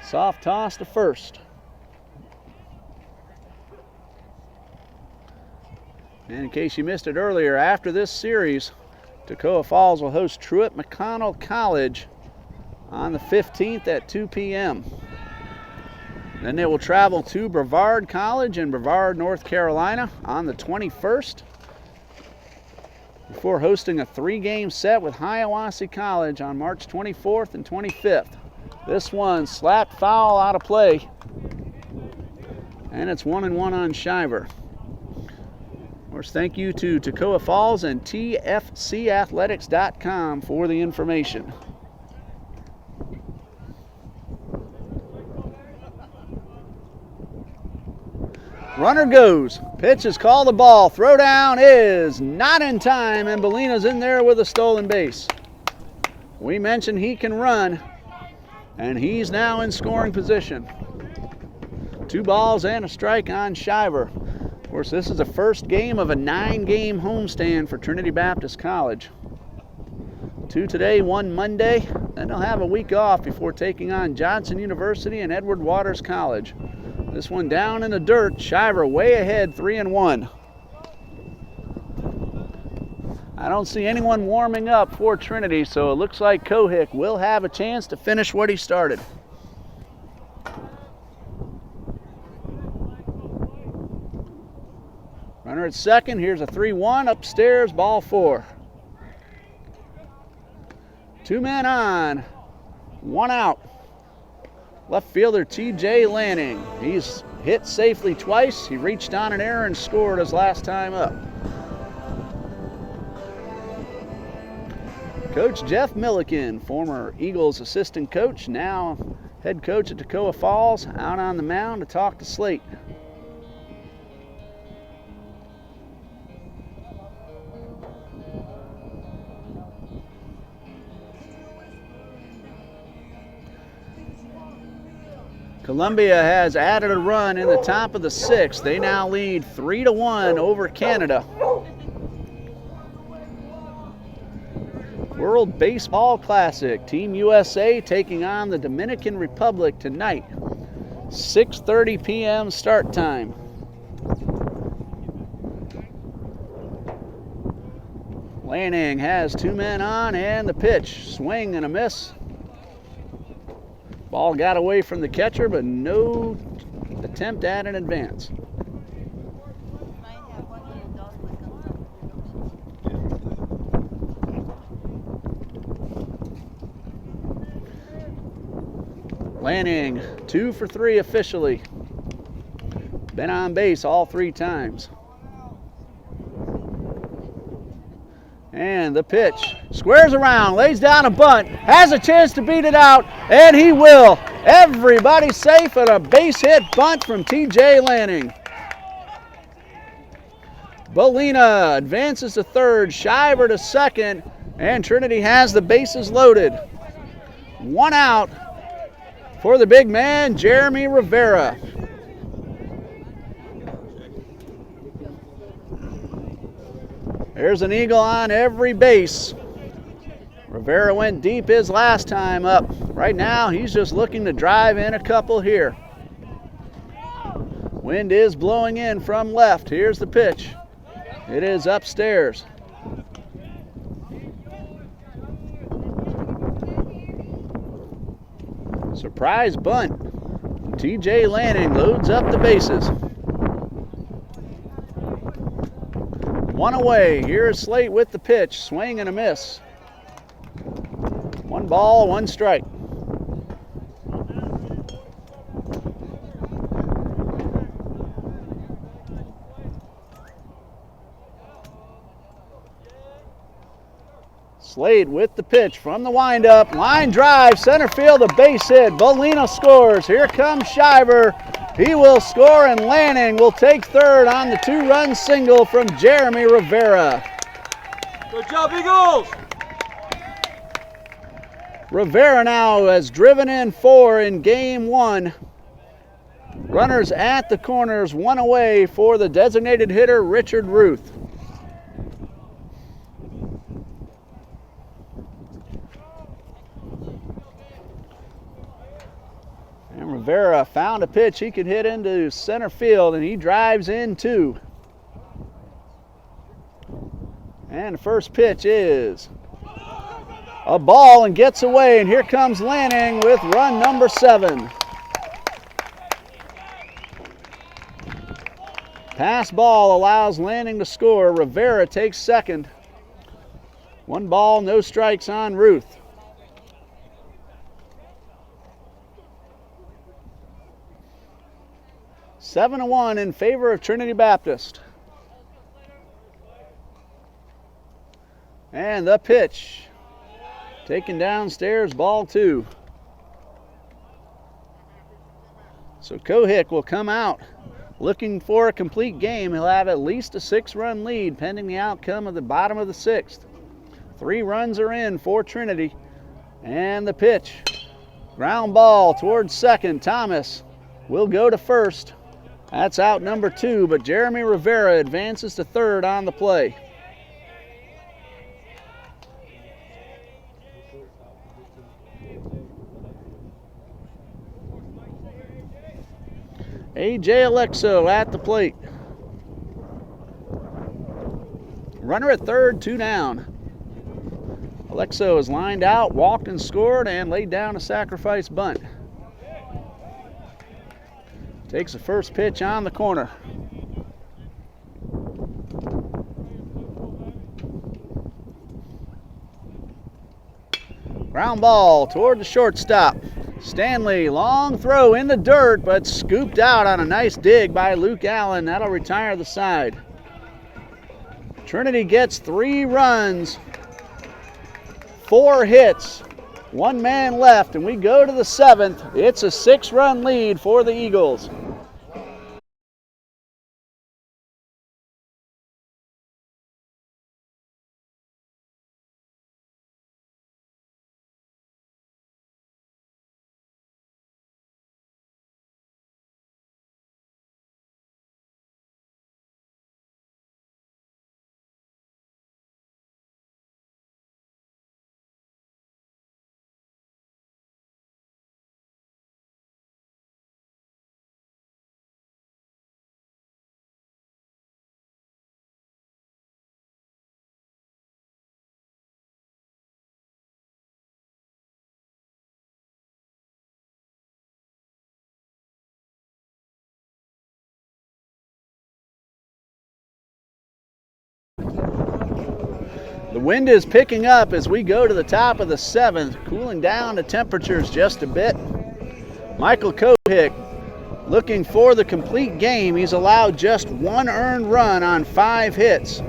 soft toss to first. And in case you missed it earlier, after this series, Toccoa Falls will host Truett McConnell College on the 15th at 2 p.m. Then they will travel to Brevard College in Brevard, North Carolina on the 21st before hosting a 3-game set with Hiawassee College on March 24th and 25th. This one slapped foul, out of play, and it's 1-1 on Shiver. Of course, thank you to Toccoa Falls and TFCathletics.com for the information. Runner goes. Pitch is called a ball. Throw down is not in time, and Bellina's in there with a stolen base. We mentioned he can run, and he's now in scoring position. 2 balls and a strike on Shiver. Of course, this is the first game of a 9-game homestand for Trinity Baptist College. 2 today, 1 Monday. Then they'll have a week off before taking on Johnson University and Edward Waters College. This one down in the dirt. Shiver way ahead, 3-1. I don't see anyone warming up for Trinity, so it looks like Cohick will have a chance to finish what he started. at second. Here's a 3-1 upstairs, ball 4. 2 men on, 1 out. Left fielder T.J. Lanning. He's hit safely twice. He reached on an error and scored his last time up. Coach Jeff Milliken, former Eagles assistant coach, now head coach at Toccoa Falls, out on the mound to talk to Slate. Columbia has added a run in the top of the 6th. They now lead 3-1 over Canada. World Baseball Classic. Team USA taking on the Dominican Republic tonight. 6:30 p.m. start time. Lanning has 2 men on, and the pitch. Swing and a miss. Ball got away from the catcher, but no attempt at an advance. Lanning, 2 for 3 officially. Been on base all 3 times. And the pitch. Squares around, lays down a bunt, has a chance to beat it out, and he will. Everybody safe, and a base hit bunt from T.J. Lanning. Bolina advances to third, Shiver to second, and Trinity has the bases loaded. 1 out for the big man, Jeremy Rivera. There's an eagle on every base. Rivera went deep his last time up. Right now, he's just looking to drive in a couple here. Wind is blowing in from left. Here's the pitch. It is upstairs. Surprise bunt. T.J. Lanning loads up the bases. 1 away. Here's Slate with the pitch. Swing and a miss. 1 ball, 1 strike. Slate with the pitch from the windup. Line drive, center field, a base hit. Bolina scores. Here comes Shiver. He will score, and Lanning will take third on the 2-run single from Jeremy Rivera. Good job, Eagles! Rivera now has driven in 4 in game 1. Runners at the corners, 1 away for the designated hitter, Richard Ruth. And Rivera found a pitch he could hit into center field, and he drives in 2. And the first pitch is a ball and gets away, and here comes Lanning with run number 7. Pass ball allows Lanning to score. Rivera takes second. 1 ball, no strikes on Ruth. Seven to 1 in favor of Trinity Baptist. And the pitch. Taken downstairs, ball 2. So Kohik will come out looking for a complete game. He'll have at least a 6-run lead pending the outcome of the bottom of the 6th. 3 runs are in for Trinity. And the pitch. Ground ball towards second. Thomas will go to first. That's out number 2, but Jeremy Rivera advances to third on the play. A.J. Alexo at the plate. Runner at third, 2 down. Alexo is lined out, walked and scored, and laid down a sacrifice bunt. Takes the first pitch on the corner. Ground ball toward the shortstop. Stanley, long throw in the dirt, but scooped out on a nice dig by Luke Allen. That'll retire the side. Trinity gets 3 runs, 4 hits, 1 man left, and we go to the 7th. It's a 6-run lead for the Eagles. The wind is picking up as we go to the top of the 7th, cooling down the temperatures just a bit. Michael Kohick looking for the complete game. He's allowed just 1 earned run on 5 hits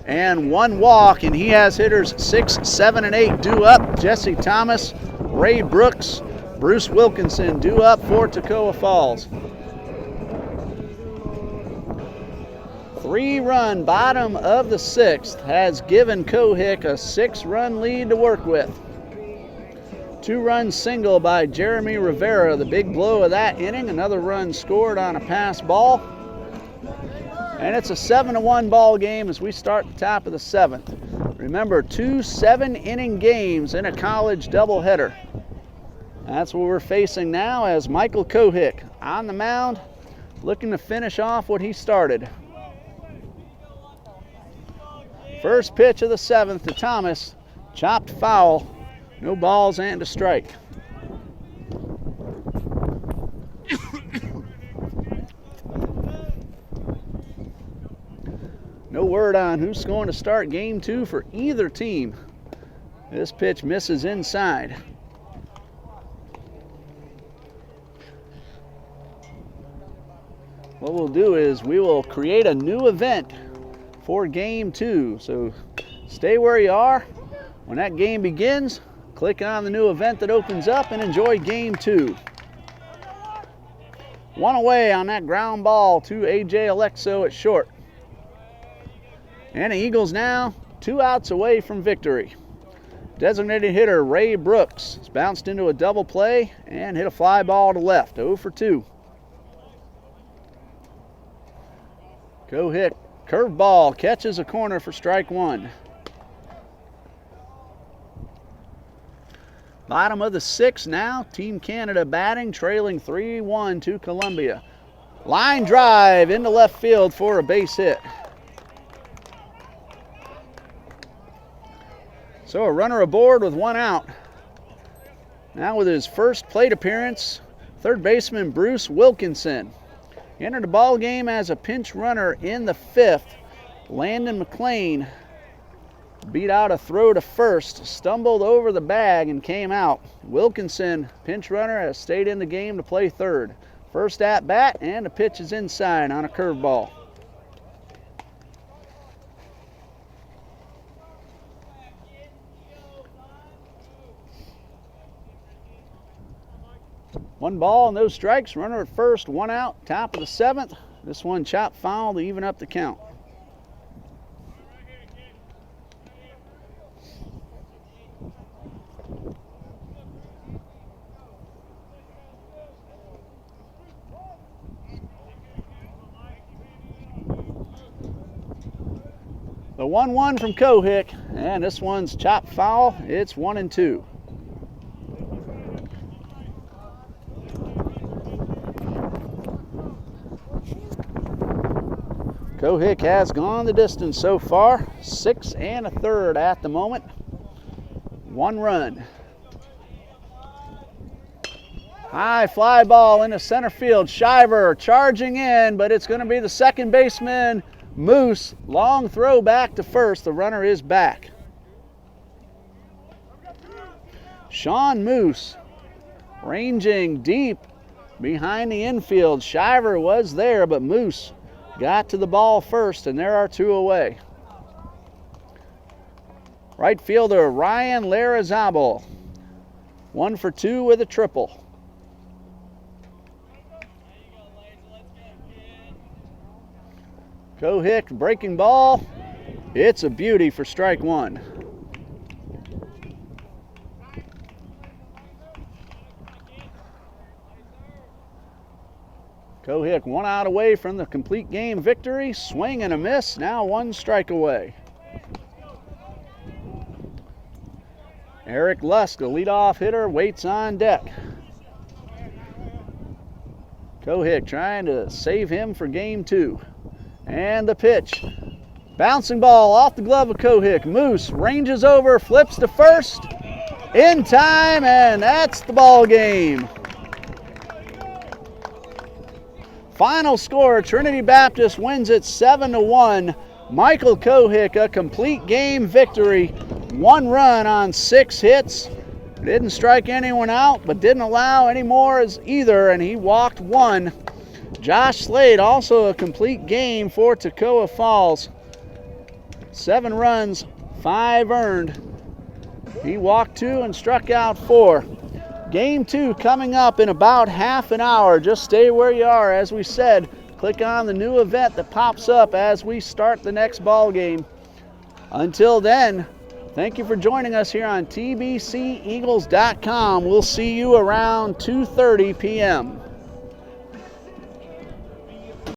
and 1 walk, and he has hitters 6, 7, and 8 due up. Jesse Thomas, Ray Brooks, Bruce Wilkinson due up for Toccoa Falls. 3-run bottom of the 6th has given Kohick a 6-run lead to work with. 2-run single by Jeremy Rivera, the big blow of that inning. Another run scored on a pass ball. And it's a 7-1 ball game as we start the top of the 7th. Remember, 2 7-inning games in a college doubleheader. That's what we're facing now as Michael Kohick on the mound, looking to finish off what he started. First pitch of the 7th to Thomas, chopped foul, no balls and a strike. No word on who's going to start game 2 for either team. This pitch misses inside. What we'll do is we will create a new event for game 2. So stay where you are. When that game begins, click on the new event that opens up and enjoy game 2. 1 away on that ground ball to A.J. Alexo at short. And the Eagles now 2 outs away from victory. Designated hitter Ray Brooks has bounced into a double play and hit a fly ball to left, 0 for 2. Kohick, curveball, catches a corner for strike 1. Bottom of the 6th now, Team Canada batting, trailing 3-1 to Columbia. Line drive into left field for a base hit. So a runner aboard with 1 out. Now with his first plate appearance, third baseman Bruce Wilkinson. Entered the ball game as a pinch runner in the 5th. Landon McLean beat out a throw to first, stumbled over the bag and came out. Wilkinson, pinch runner, has stayed in the game to play third. First at bat, and the pitch is inside on a curveball. One ball, no strikes, runner at first, 1 out, top of the 7th. This one chopped foul to even up the count. The 1-1 from Kohick, and this one's chopped foul. It's 1-2. Kohick has gone the distance so far, 6 1/3 at the moment. 1 run. High fly ball into center field. Shiver charging in, but it's going to be the second baseman, Moose. Long throw back to first. The runner is back. Sean Moose ranging deep behind the infield. Shiver was there, but Moose got to the ball first, and there are 2 away. Right fielder Ryan Larazabal, 1 for 2 with a triple. Kohick breaking ball. It's a beauty for strike 1. Kohick 1 out away from the complete game victory. Swing and a miss. Now 1 strike away. Eric Lusk, the leadoff hitter, waits on deck. Kohick trying to save him for game 2. And the pitch. Bouncing ball off the glove of Kohick. Moose ranges over, flips to first. In time, and that's the ball game. Final score, Trinity Baptist wins it 7-1. Michael Kohick, a complete game victory. 1 run on 6 hits. Didn't strike anyone out, but didn't allow any more either, and he walked 1. Josh Slade, also a complete game for Toccoa Falls. 7 runs, 5 earned. He walked 2 and struck out 4. Game 2 coming up in about half an hour. Just stay where you are. As we said, click on the new event that pops up as we start the next ball game. Until then, thank you for joining us here on TBCEagles.com. We'll see you around 2:30 p.m.